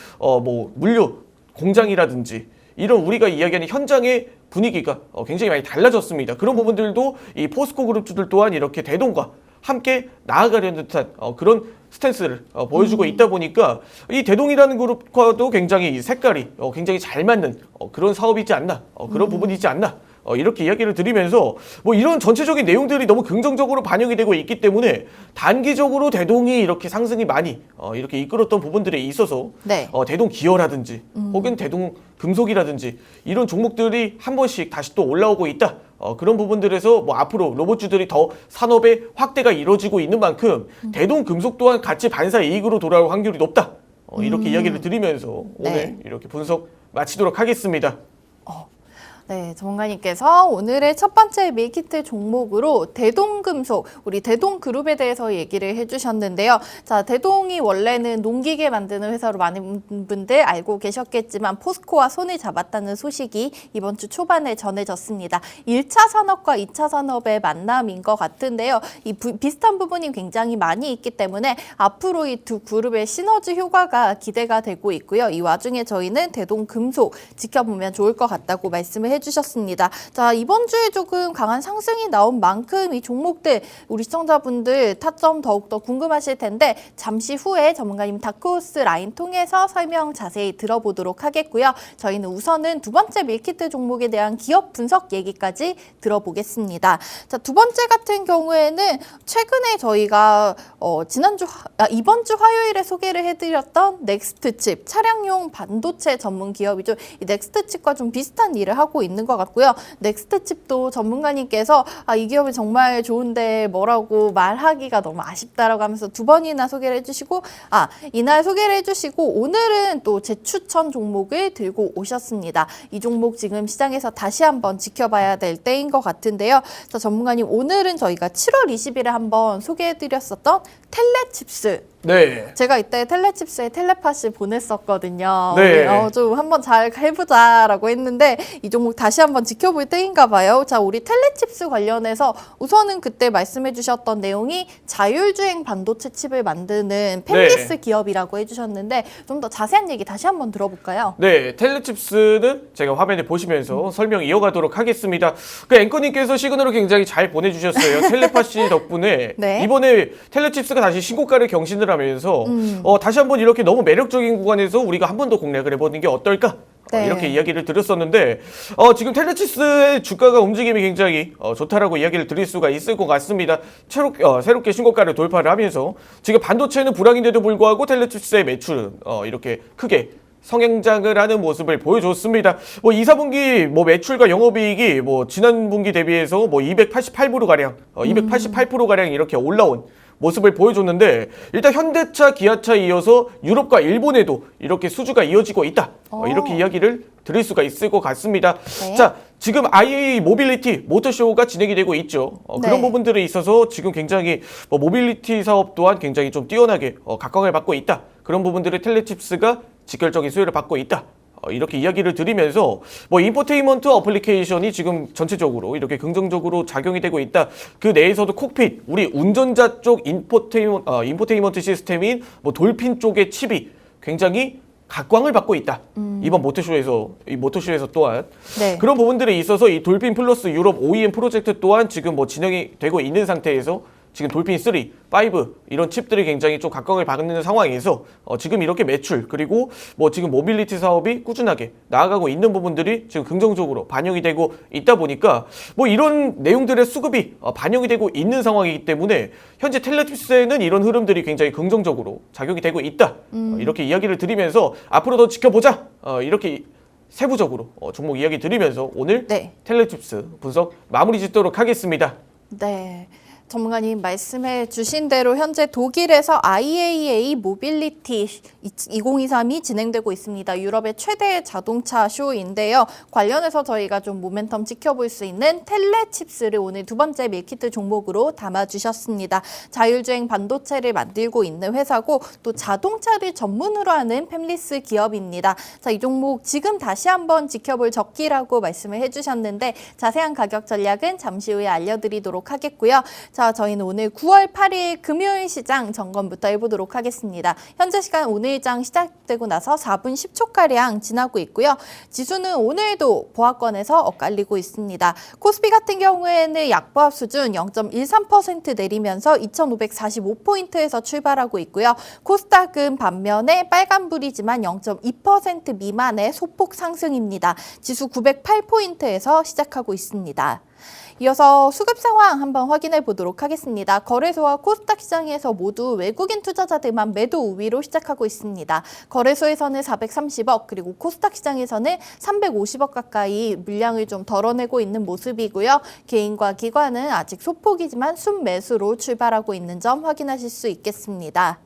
물류 공장이라든지 이런 우리가 이야기하는 현장의 분위기가 굉장히 많이 달라졌습니다. 그런 부분들도 이 포스코 그룹주들 또한 이렇게 대동과 함께 나아가려는 듯한 그런 스탠스를 보여주고 있다 보니까 이 대동이라는 그룹과도 굉장히 색깔이 굉장히 잘 맞는 그런 사업이지 않나 그런 부분이지 않나 이렇게 이야기를 드리면서 뭐 이런 전체적인 내용들이 너무 긍정적으로 반영이 되고 있기 때문에 단기적으로 대동이 이렇게 상승이 많이 이렇게 이끌었던 부분들에 있어서 네. 대동 기어라든지 혹은 대동 금속이라든지 이런 종목들이 한 번씩 다시 또 올라오고 있다. 그런 부분들에서 뭐 앞으로 로봇주들이 더 산업의 확대가 이루어지고 있는 만큼 대동 금속 또한 같이 반사 이익으로 돌아올 확률이 높다. 이렇게 이야기를 드리면서 네. 오늘 이렇게 분석 마치도록 하겠습니다. 네, 전문가님께서 오늘의 첫 번째 밀키트 종목으로 대동금속, 우리 대동그룹에 대해서 얘기를 해주셨는데요. 자, 대동이 원래는 농기계 만드는 회사로 많은 분들 알고 계셨겠지만 포스코와 손을 잡았다는 소식이 이번 주 초반에 전해졌습니다. 1차 산업과 2차 산업의 만남인 것 같은데요. 이 비슷한 부분이 굉장히 많이 있기 때문에 앞으로 이 두 그룹의 시너지 효과가 기대가 되고 있고요. 이 와중에 저희는 대동금속 지켜보면 좋을 것 같다고 말씀을 해주셨습니다. 자, 이번 주에 조금 강한 상승이 나온 만큼 이 종목들 우리 시청자분들 타점 더욱더 궁금하실 텐데 잠시 후에 전문가님 다크호스 라인 통해서 설명 자세히 들어보도록 하겠고요. 저희는 우선은 두 번째 밀키트 종목에 대한 기업 분석 얘기까지 들어보겠습니다. 자, 두 번째 같은 경우에는 최근에 저희가 이번 주 화요일에 소개를 해드렸던 넥스트칩 차량용 반도체 전문 기업이죠. 이 넥스트칩과 좀 비슷한 일을 하고 있는 것 같고요. 넥스트칩도 전문가님께서 이 기업이 정말 좋은데 뭐라고 말하기가 너무 아쉽다라고 하면서 두 번이나 소개를 해주시고 이날 소개를 해주시고 오늘은 또 재추천 종목을 들고 오셨습니다. 이 종목 지금 시장에서 다시 한번 지켜봐야 될 때인 것 같은데요. 자, 전문가님 오늘은 저희가 7월 20일에 한번 소개해드렸었던 텔레칩스. 네. 제가 이때 텔레칩스에 텔레파시 보냈었거든요. 네. 좀 한번 잘 해보자라고 했는데 이 종목 다시 한번 지켜볼 때인가 봐요. 자, 우리 텔레칩스 관련해서 우선은 그때 말씀해 주셨던 내용이 자율주행 반도체 칩을 만드는 펠리스 기업이라고 해주셨는데 좀 더 자세한 얘기 다시 한번 들어볼까요? 네, 텔레칩스는 제가 화면에 보시면서 설명 이어가도록 하겠습니다. 그 앵커님께서 시그널을 굉장히 잘 보내주셨어요. 텔레파시 덕분에 네. 이번에 텔레칩스가 다시 신고가를 경신을 하면서 다시 한번 이렇게 너무 매력적인 구간에서 우리가 한 번 더 공략을 해보는 게 어떨까? 네. 이렇게 이야기를 드렸었는데 지금 텔레칩스의 주가가 움직임이 굉장히 좋다라고 이야기를 드릴 수가 있을 것 같습니다. 새롭게 신고가를 돌파를 하면서 지금 반도체는 불황인데도 불구하고 텔레칩스의 매출은 이렇게 크게 성장을 하는 모습을 보여줬습니다. 2, 4분기 매출과 영업이익이 지난 분기 대비해서 288% 가량, 288% 가량 이렇게 올라온 모습을 보여줬는데 일단 현대차, 기아차 이어서 유럽과 일본에도 이렇게 수주가 이어지고 있다. 이렇게 이야기를 드릴 수가 있을 것 같습니다. 네. 자, 지금 IAA 모빌리티 모터쇼가 진행이 되고 있죠. 그런 부분들에 있어서 지금 굉장히 모빌리티 사업 또한 굉장히 좀 뛰어나게 각광을 받고 있다. 그런 부분들을 텔레칩스가 직결적인 수혜를 받고 있다. 이렇게 이야기를 드리면서 인포테인먼트 어플리케이션이 지금 전체적으로 이렇게 긍정적으로 작용이 되고 있다. 그 내에서도 콕핏, 우리 운전자 쪽 인포테인먼트 시스템인 돌핀 쪽의 칩이 굉장히 각광을 받고 있다. 이번 모터쇼에서 또한 네. 그런 부분들에 있어서 이 돌핀 플러스 유럽 OEM 프로젝트 또한 지금 진행이 되고 있는 상태에서 지금 돌핀 3, 5 이런 칩들이 굉장히 좀 각광을 받는 상황에서 지금 이렇게 매출 그리고 지금 모빌리티 사업이 꾸준하게 나아가고 있는 부분들이 지금 긍정적으로 반영이 되고 있다 보니까 이런 내용들의 수급이 반영이 되고 있는 상황이기 때문에 현재 텔레칩스에는 이런 흐름들이 굉장히 긍정적으로 작용이 되고 있다. 이렇게 이야기를 드리면서 앞으로 더 지켜보자. 이렇게 세부적으로 종목 이야기 드리면서 오늘 텔레칩스 분석 마무리 짓도록 하겠습니다. 네. 전문가님 말씀해 주신 대로 현재 독일에서 IAA 모빌리티 2023이 진행되고 있습니다. 유럽의 최대 자동차 쇼인데요. 관련해서 저희가 좀 모멘텀 지켜볼 수 있는 텔레칩스를 오늘 두 번째 밀키트 종목으로 담아주셨습니다. 자율주행 반도체를 만들고 있는 회사고 또 자동차를 전문으로 하는 펠리스 기업입니다. 자, 이 종목 지금 다시 한번 지켜볼 적기라고 말씀을 해주셨는데 자세한 가격 전략은 잠시 후에 알려드리도록 하겠고요. 자, 자, 저희는 오늘 9월 8일 금요일 시장 점검부터 해보도록 하겠습니다. 현재 시간 오늘장 시작되고 나서 4분 10초가량 지나고 있고요. 지수는 오늘도 보합권에서 엇갈리고 있습니다. 코스피 같은 경우에는 약보합 수준 0.13% 내리면서 2,545포인트에서 출발하고 있고요. 코스닥은 반면에 빨간불이지만 0.2% 미만의 소폭 상승입니다. 지수 908포인트에서 시작하고 있습니다. 이어서 수급 상황 한번 확인해 보도록 하겠습니다. 거래소와 코스닥 시장에서 모두 외국인 투자자들만 매도 우위로 시작하고 있습니다. 거래소에서는 430억 그리고 코스닥 시장에서는 350억 가까이 물량을 좀 덜어내고 있는 모습이고요. 개인과 기관은 아직 소폭이지만 순매수로 출발하고 있는 점 확인하실 수 있겠습니다.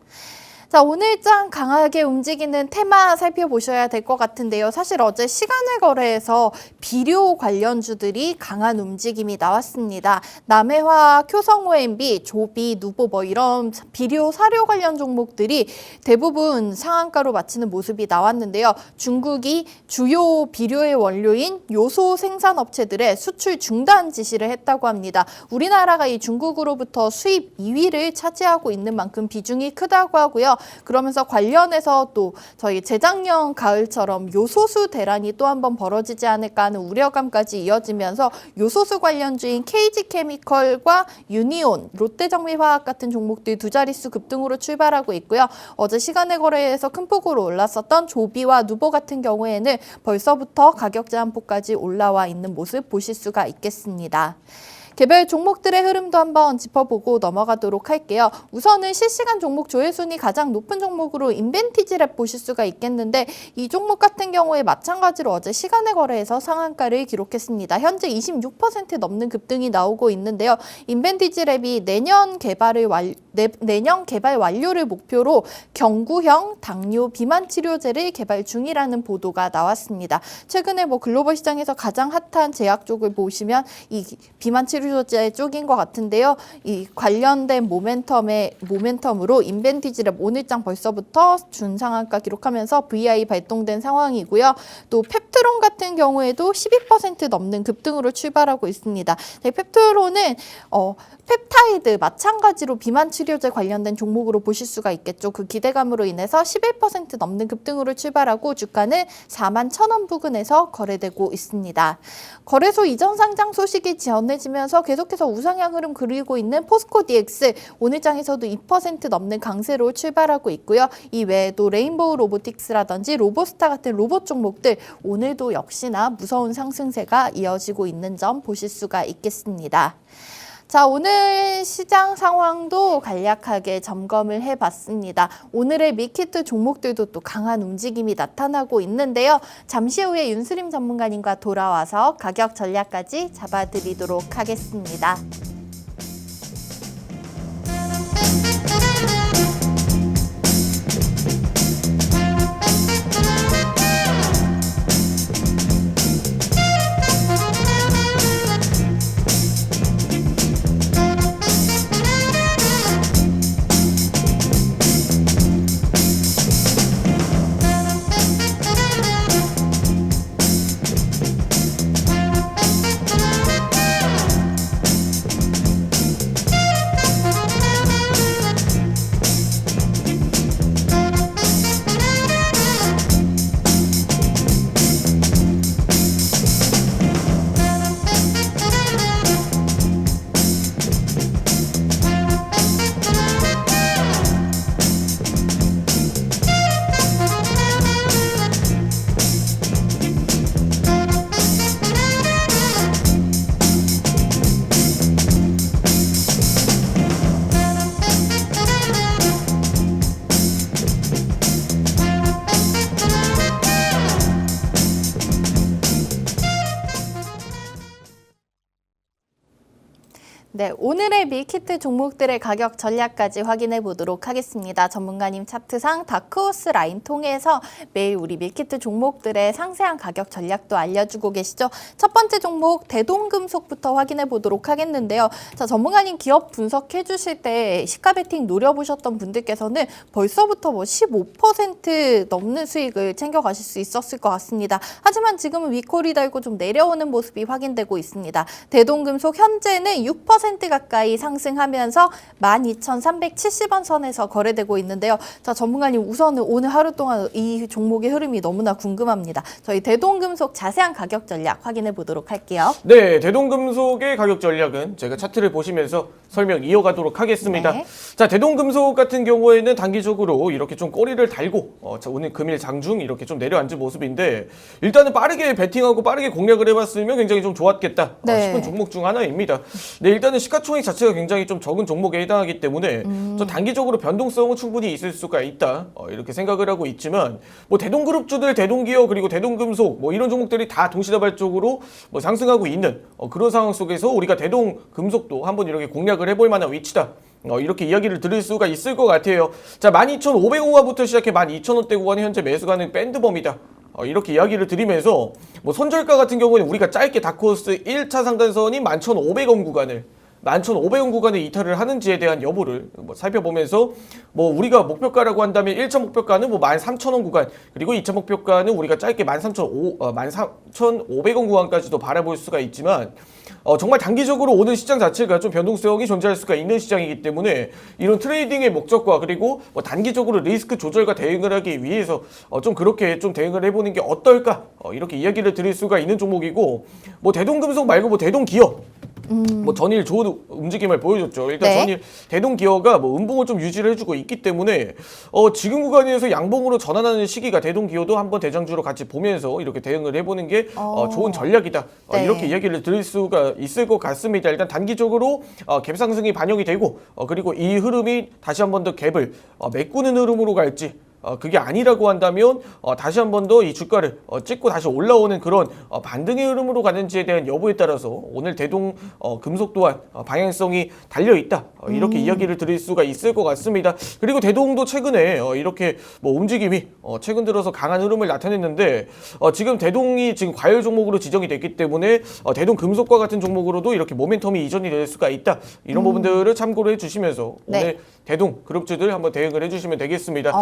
자, 오늘장 강하게 움직이는 테마 살펴보셔야 될 것 같은데요. 사실 어제 시간을 거래해서 비료 관련주들이 강한 움직임이 나왔습니다. 남해화, 효성OMB, 조비, 누보 이런 비료 사료 관련 종목들이 대부분 상한가로 마치는 모습이 나왔는데요. 중국이 주요 비료의 원료인 요소 생산업체들의 수출 중단 지시를 했다고 합니다. 우리나라가 이 중국으로부터 수입 2위를 차지하고 있는 만큼 비중이 크다고 하고요. 그러면서 관련해서 또 저희 재작년 가을처럼 요소수 대란이 또 한 번 벌어지지 않을까 하는 우려감까지 이어지면서 요소수 관련주인 KG케미컬과 유니온, 롯데정밀화학 같은 종목들이 두 자릿수 급등으로 출발하고 있고요. 어제 시간의 거래에서 큰 폭으로 올랐었던 조비와 누보 같은 경우에는 벌써부터 가격 제한폭까지 올라와 있는 모습 보실 수가 있겠습니다. 개별 종목들의 흐름도 한번 짚어보고 넘어가도록 할게요. 우선은 실시간 종목 조회순위 가장 높은 종목으로 인벤티지랩 보실 수가 있겠는데 이 종목 같은 경우에 마찬가지로 어제 시간의 거래에서 상한가를 기록했습니다. 현재 26% 넘는 급등이 나오고 있는데요. 인벤티지랩이 내년 개발 완료를 목표로 경구형 당뇨 비만 치료제를 개발 중이라는 보도가 나왔습니다. 최근에 글로벌 시장에서 가장 핫한 제약 쪽을 보시면 이 비만 치료제 쪽인 것 같은데요. 이 관련된 모멘텀으로 인벤티지랩 오늘장 벌써부터 준상한가 기록하면서 VI 발동된 상황이고요. 또 펩트론 같은 경우에도 12% 넘는 급등으로 출발하고 있습니다. 펩트론은 펩타이드 마찬가지로 비만 치료제 관련된 종목으로 보실 수가 있겠죠. 그 기대감으로 인해서 11% 넘는 급등으로 출발하고 주가는 41,000원 부근에서 거래되고 있습니다. 거래소 이전 상장 소식이 전해지면서 계속해서 우상향 흐름 그리고 있는 포스코 DX 오늘장에서도 2% 넘는 강세로 출발하고 있고요. 이 외에도 레인보우 로보틱스라든지 로보스타 같은 로봇 종목들 오늘도 역시나 무서운 상승세가 이어지고 있는 점 보실 수가 있겠습니다. 자, 오늘 시장 상황도 간략하게 점검을 해봤습니다. 오늘의 밀키트 종목들도 또 강한 움직임이 나타나고 있는데요. 잠시 후에 윤수림 전문가님과 돌아와서 가격 전략까지 잡아드리도록 하겠습니다. 네, 오늘의 밀키트 종목들의 가격 전략까지 확인해 보도록 하겠습니다. 전문가님 차트상 다크호스 라인 통해서 매일 우리 밀키트 종목들의 상세한 가격 전략도 알려주고 계시죠. 첫 번째 종목 대동금속부터 확인해 보도록 하겠는데요. 자, 전문가님 기업 분석해 주실 때 시가 베팅 노려보셨던 분들께서는 벌써부터 15% 넘는 수익을 챙겨가실 수 있었을 것 같습니다. 하지만 지금은 위콜이 달고 좀 내려오는 모습이 확인되고 있습니다. 대동금속 현재는 6% 10% 가까이 상승하면서 12,370원 선에서 거래되고 있는데요. 자, 전문가님 우선은 오늘 하루 동안 이 종목의 흐름이 너무나 궁금합니다. 저희 대동금속 자세한 가격 전략 확인해 보도록 할게요. 네, 대동금속의 가격 전략은 제가 차트를 보시면서 설명 이어가도록 하겠습니다. 네. 자, 대동금속 같은 경우에는 단기적으로 이렇게 좀 꼬리를 달고 자, 오늘 금일 장중 이렇게 좀 내려앉은 모습인데 일단은 빠르게 베팅하고 빠르게 공략을 해봤으면 굉장히 좀 좋았겠다 싶은 종목 중 하나입니다. 네, 일단은 시가총액 자체가 굉장히 좀 적은 종목에 해당하기 때문에 저 단기적으로 변동성은 충분히 있을 수가 있다 이렇게 생각을 하고 있지만 뭐 대동그룹주들, 대동기업 그리고 대동금속 뭐 이런 종목들이 다 동시다발적으로 뭐 상승하고 있는 그런 상황 속에서 우리가 대동금속도 한번 이렇게 공략을 해볼 만한 위치다. 이렇게 이야기를 드릴 수가 있을 것 같아요. 자, 12,500원부터 시작해 12,000원대 구간이 현재 매수 가능 밴드범위다. 이렇게 이야기를 드리면서 뭐 손절가 같은 경우는 우리가 짧게 다크호스 1차 상단선이 11,500원 구간을 11,500원 구간에 이탈을 하는지에 대한 여부를 뭐 살펴보면서 뭐 우리가 목표가라고 한다면 1차 목표가는 뭐 13,000원 구간 그리고 2차 목표가는 우리가 짧게 13,500원 구간까지도 바라볼 수가 있지만 정말 단기적으로 오늘 시장 자체가 좀 변동성이 존재할 수가 있는 시장이기 때문에 이런 트레이딩의 목적과 그리고 뭐 단기적으로 리스크 조절과 대응을 하기 위해서 좀 그렇게 좀 대응을 해보는 게 어떨까 이렇게 이야기를 드릴 수가 있는 종목이고 뭐 대동금속 말고 뭐 대동기업 뭐 전일 좋은 움직임을 보여줬죠. 일단 전일 대동기어가 뭐 음봉을 좀 유지를 해주고 있기 때문에 지금 구간에서 양봉으로 전환하는 시기가 대동기어도 한번 대장주로 같이 보면서 이렇게 대응을 해보는 게 좋은 전략이다. 이렇게 이야기를 드릴 수가 있을 것 같습니다. 일단 단기적으로 갭 상승이 반영이 되고 그리고 이 흐름이 다시 한번 더 갭을 메꾸는 흐름으로 갈지 그게 아니라고 한다면 다시 한 번 더 이 주가를 찍고 다시 올라오는 그런 반등의 흐름으로 가는지에 대한 여부에 따라서 오늘 대동 금속 또한 방향성이 달려있다 이렇게 이야기를 드릴 수가 있을 것 같습니다. 그리고 대동도 최근에 이렇게 뭐 움직임이 최근 들어서 강한 흐름을 나타냈는데 지금 대동이 지금 과열 종목으로 지정이 됐기 때문에 대동 금속과 같은 종목으로도 이렇게 모멘텀이 이전이 될 수가 있다 이런 부분들을 참고를 해주시면서 오늘 대동 그룹주들 한번 대응을 해주시면 되겠습니다.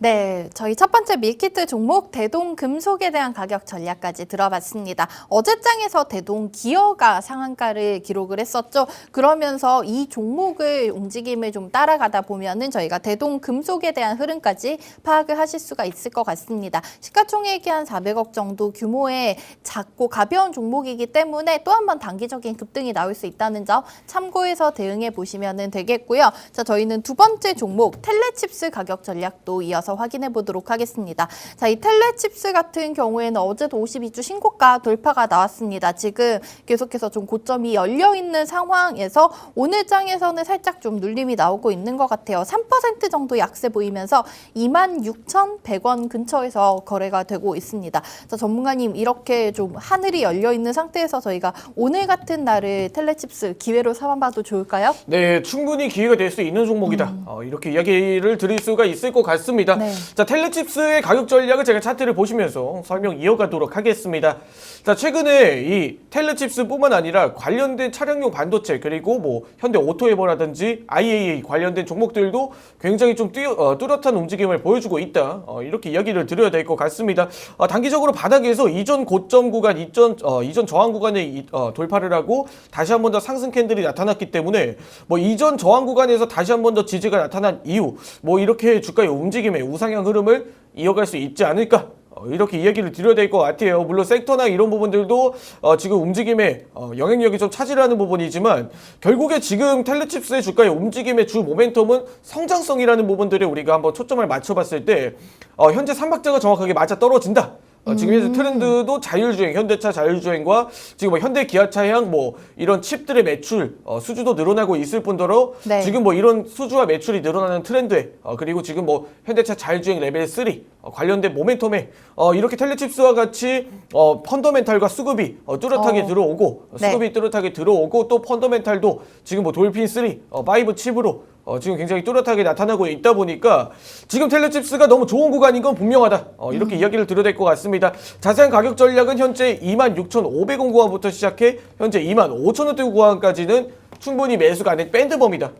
네, 저희 첫 번째 밀키트 종목 대동금속에 대한 가격 전략까지 들어봤습니다. 어제장에서 대동기어가 상한가를 기록을 했었죠. 그러면서 이 종목을 움직임을 좀 따라가다 보면은 저희가 대동금속에 대한 흐름까지 파악을 하실 수가 있을 것 같습니다. 시가총액이 한 400억 정도 규모의 작고 가벼운 종목이기 때문에 또 한 번 단기적인 급등이 나올 수 있다는 점 참고해서 대응해 보시면 되겠고요. 자, 저희는 두 번째 종목 텔레칩스 가격 전략도 이어서 확인해 보도록 하겠습니다. 자, 이 텔레칩스 같은 경우에는 어제도 52주 신고가 돌파가 나왔습니다. 지금 계속해서 좀 고점이 열려 있는 상황에서 오늘 장에서는 살짝 좀 눌림이 나오고 있는 것 같아요. 3% 정도 약세 보이면서 26,100원 근처에서 거래가 되고 있습니다. 자, 전문가님 이렇게 좀 하늘이 열려 있는 상태에서 저희가 오늘 같은 날을 텔레칩스 기회로 삼아봐도 좋을까요? 네, 충분히 기회가 될 수 있는 종목이다. 이렇게 이야기를 드릴 수가 있을 것 같습니다. 자, 텔레칩스의 가격 전략을 제가 차트를 보시면서 설명 이어가도록 하겠습니다. 자, 최근에 이 텔레칩스뿐만 아니라 관련된 차량용 반도체 그리고 뭐 현대 오토에버라든지 IAA 관련된 종목들도 굉장히 좀 뚜렷한 움직임을 보여주고 있다. 이렇게 이야기를 드려야 될 것 같습니다. 단기적으로 바닥에서 이전 고점 구간, 이전 저항 구간에 돌파를 하고 다시 한 번 더 상승 캔들이 나타났기 때문에 뭐 이전 저항 구간에서 다시 한 번 더 지지가 나타난 이후 뭐 이렇게 주가의 움직임의 우상향 흐름을 이어갈 수 있지 않을까 이렇게 이야기를 드려야 될 것 같아요. 물론 섹터나 이런 부분들도 지금 움직임에 영향력이 좀 차지하는 부분이지만 결국에 지금 텔레칩스의 주가의 움직임의 주 모멘텀은 성장성이라는 부분들에 우리가 한번 초점을 맞춰봤을 때 현재 3박자가 정확하게 맞아 떨어진다. 지금 현재 트렌드도 자율주행, 현대차 자율주행과 지금 뭐 현대 기아차향 뭐 이런 칩들의 매출 수주도 늘어나고 있을 뿐더러 지금 뭐 이런 수주와 매출이 늘어나는 트렌드에 그리고 지금 뭐 현대차 자율주행 레벨 3 관련된 모멘텀에 이렇게 텔레칩스와 같이 펀더멘탈과 수급이 뚜렷하게 들어오고 수급이 뚜렷하게 들어오고 또 펀더멘탈도 지금 뭐 돌핀 3, 5 칩으로 지금 굉장히 뚜렷하게 나타나고 있다 보니까 지금 텔레칩스가 너무 좋은 구간인 건 분명하다. 이렇게 이야기를 드려야 될 것 같습니다. 자세한 가격 전략은 현재 26,500원 구간부터 시작해 현재 25,000원대 구간까지는 충분히 매수 가능 밴드범위다.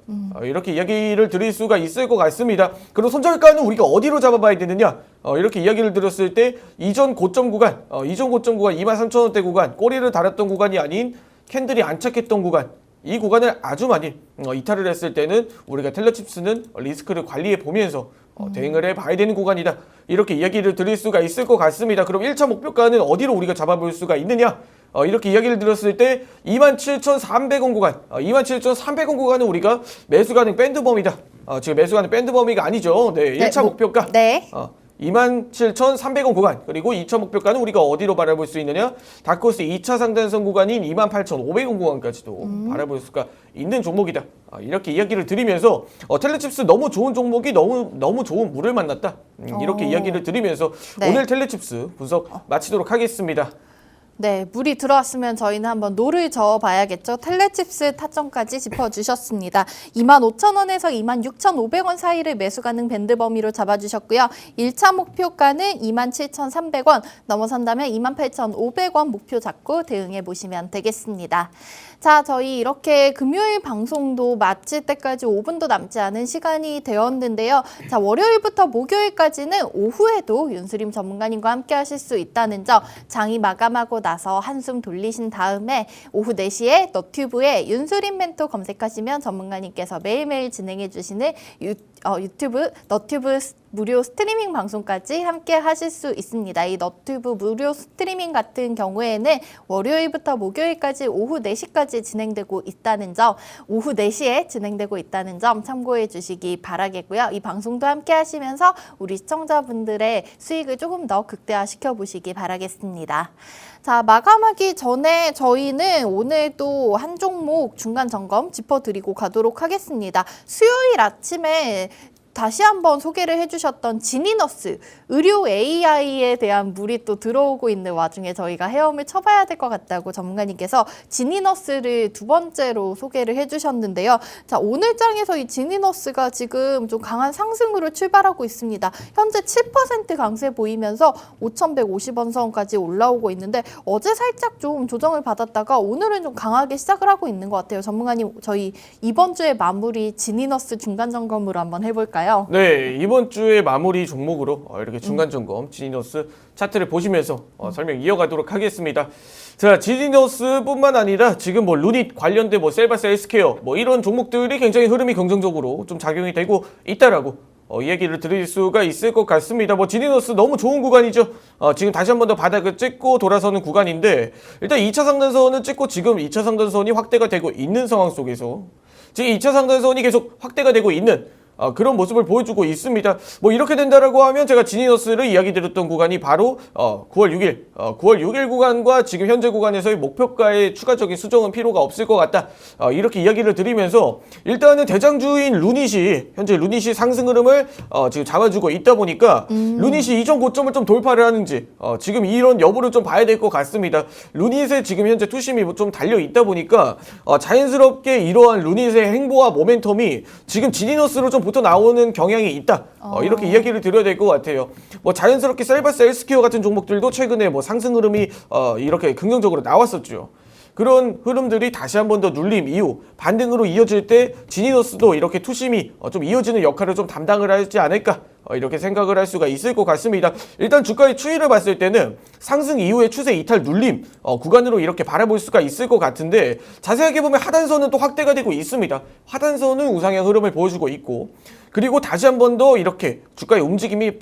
이렇게 이야기를 드릴 수가 있을 것 같습니다. 그리고 손절가는 우리가 어디로 잡아봐야 되느냐? 이렇게 이야기를 드렸을 때 이전 고점 구간 23,000원대 구간, 꼬리를 달았던 구간이 아닌 캔들이 안착했던 구간, 이 구간을 아주 많이 이탈을 했을 때는 우리가 텔레칩스는 리스크를 관리해 보면서 대응을 해봐야 되는 구간이다. 이렇게 이야기를 드릴 수가 있을 것 같습니다. 그럼 1차 목표가는 어디로 우리가 잡아볼 수가 있느냐? 이렇게 이야기를 들었을 때 27,300원 구간, 27,300원 구간은 우리가 매수 가능 밴드 범위다. 지금 매수 가능 밴드 범위가 아니죠. 네, 1차 목표가. 네. 27,300원 구간, 그리고 2차 목표가는 우리가 어디로 바라볼 수 있느냐? 다크호스 2차 상단선 구간인 28,500원 구간까지도 바라볼 수가 있는 종목이다. 이렇게 이야기를 드리면서 텔레칩스 너무 좋은 종목이 너무 좋은 물을 만났다. 이렇게 이야기를 드리면서 네. 오늘 텔레칩스 분석 마치도록 하겠습니다. 네, 물이 들어왔으면 저희는 한번 노를 저어 봐야겠죠. 텔레칩스 타점까지 짚어주셨습니다. 25,000원에서 26,500원 사이를 매수 가능 밴드 범위로 잡아주셨고요. 1차 목표가는 27,300원, 넘어선다면 28,500원 목표 잡고 대응해 보시면 되겠습니다. 자, 저희 이렇게 금요일 방송도 마칠 때까지 5분도 남지 않은 시간이 되었는데요. 자, 월요일부터 목요일까지는 오후에도 윤수림 전문가님과 함께 하실 수 있다는 점, 장이 마감하고 나서 한숨 돌리신 다음에 오후 4시에 너튜브에 윤수림 멘토 검색하시면 전문가님께서 매일매일 진행해 주시는 유튜브 너튜브 무료 스트리밍 방송까지 함께 하실 수 있습니다. 이 너튜브 무료 스트리밍 같은 경우에는 월요일부터 목요일까지 오후 4시까지 진행되고 있다는 점, 오후 4시에 진행되고 있다는 점 참고해 주시기 바라겠고요. 이 방송도 함께 하시면서 우리 시청자분들의 수익을 조금 더 극대화시켜 보시기 바라겠습니다. 자, 마감하기 전에 저희는 오늘도 한 종목 중간 점검 짚어드리고 가도록 하겠습니다. 수요일 아침에 다시 한번 소개를 해주셨던 지니너스, 의료 AI에 대한 물이 또 들어오고 있는 와중에 저희가 헤엄을 쳐봐야 될 것 같다고 전문가님께서 지니너스를 두 번째로 소개를 해주셨는데요. 자, 오늘 장에서 이 지니너스가 지금 좀 강한 상승으로 출발하고 있습니다. 현재 7% 강세 보이면서 5,150원 선까지 올라오고 있는데 어제 살짝 좀 조정을 받았다가 오늘은 좀 강하게 시작을 하고 있는 것 같아요. 전문가님, 저희 이번 주에 마무리 지니너스 중간 점검으로 한번 해볼까요? 네, 이번 주의 마무리 종목으로 이렇게 중간 점검 지니너스 차트를 보시면서 설명 이어가도록 하겠습니다. 자, 지니너스뿐만 아니라 지금 뭐 루닛 관련된 뭐 셀바스 헬스케어 뭐 이런 종목들이 굉장히 흐름이 긍정적으로 좀 작용이 되고 있다라고 얘기를 드릴 수가 있을 것 같습니다. 뭐 지니너스 너무 좋은 구간이죠. 지금 다시 한 번 더 바닥을 찍고 돌아서는 구간인데 일단 2차 상단선은 찍고 지금 2차 상단선이 확대가 되고 있는 상황 속에서 지금 2차 상단선이 계속 확대가 되고 있는 그런 모습을 보여주고 있습니다. 뭐 이렇게 된다라고 하면 제가 지니너스를 이야기 드렸던 구간이 바로 9월 6일 구간과 지금 현재 구간에서의 목표가의 추가적인 수정은 필요가 없을 것 같다. 이렇게 이야기를 드리면서 일단은 대장주인 루닛이 현재 루닛이 상승 흐름을 지금 잡아주고 있다 보니까 루닛이 이전 고점을 좀 돌파를 하는지 지금 이런 여부를 좀 봐야 될 것 같습니다. 루닛에 지금 현재 투심이 좀 달려 있다 보니까 자연스럽게 이러한 루닛의 행보와 모멘텀이 지금 지니너스로 좀 부터 나오는 경향이 있다. 이렇게 이야기를 드려야 될 것 같아요. 뭐 자연스럽게 셀바스 헬스케어 같은 종목들도 최근에 뭐 상승 흐름이 이렇게 긍정적으로 나왔었죠. 그런 흐름들이 다시 한 번 더 눌림 이후 반등으로 이어질 때 지니너스도 이렇게 투심이 좀 이어지는 역할을 좀 담당을 하지 않을까 이렇게 생각을 할 수가 있을 것 같습니다. 일단 주가의 추이를 봤을 때는 상승 이후의 추세 이탈 눌림 구간으로 이렇게 바라볼 수가 있을 것 같은데 자세하게 보면 하단선은 또 확대가 되고 있습니다. 하단선은 우상향 흐름을 보여주고 있고 그리고 다시 한 번 더 이렇게 주가의 움직임이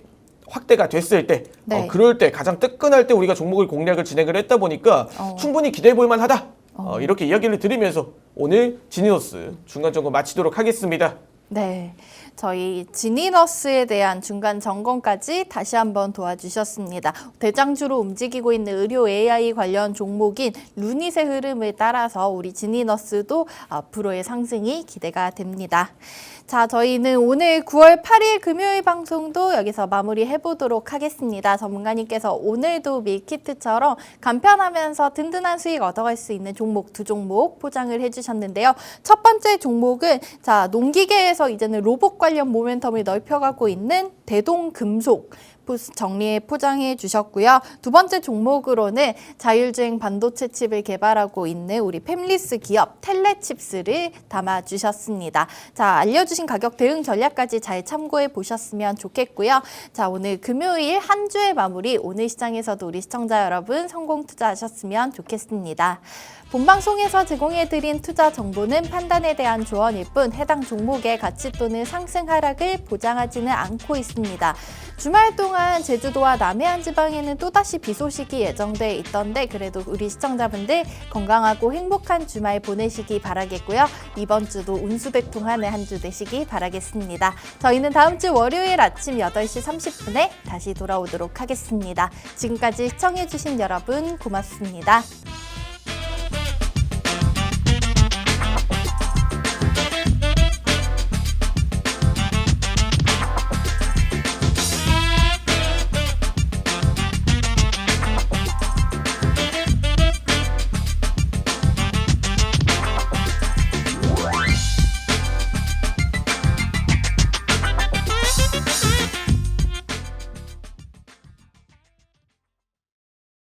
확대가 됐을 때 네. 그럴 때 가장 뜨끈할 때 우리가 종목을 공략을 진행을 했다 보니까 충분히 기대해 볼 만하다. 이렇게 이야기를 드리면서 오늘 지니너스 중간 점검 마치도록 하겠습니다. 네, 저희 지니너스에 대한 중간 점검까지 다시 한번 도와주셨습니다. 대장주로 움직이고 있는 의료 AI 관련 종목인 루닛의 흐름을 따라서 우리 지니너스도 앞으로의 상승이 기대가 됩니다. 자, 저희는 오늘 9월 8일 금요일 방송도 여기서 마무리해보도록 하겠습니다. 전문가님께서 오늘도 밀키트처럼 간편하면서 든든한 수익 얻어갈 수 있는 종목 두 종목 포장을 해주셨는데요. 첫 번째 종목은 자 농기계에서 이제는 로봇 관련 모멘텀을 넓혀가고 있는 대동금속 정리해 포장해 주셨고요. 두 번째 종목으로는 자율주행 반도체 칩을 개발하고 있는 우리 팹리스 기업 텔레칩스를 담아 주셨습니다. 자, 알려주신 가격 대응 전략까지 잘 참고해 보셨으면 좋겠고요. 자, 오늘 금요일 한 주의 마무리, 오늘 시장에서도 우리 시청자 여러분 성공 투자하셨으면 좋겠습니다. 본방송에서 제공해드린 투자 정보는 판단에 대한 조언일 뿐 해당 종목의 가치 또는 상승 하락을 보장하지는 않고 있습니다. 주말 동안 제주도와 남해안 지방에는 또다시 비 소식이 예정돼 있던데 그래도 우리 시청자분들 건강하고 행복한 주말 보내시기 바라겠고요. 이번 주도 운수백통하는 한 주 되시기 바라겠습니다. 저희는 다음 주 월요일 아침 8시 30분에 다시 돌아오도록 하겠습니다. 지금까지 시청해주신 여러분 고맙습니다.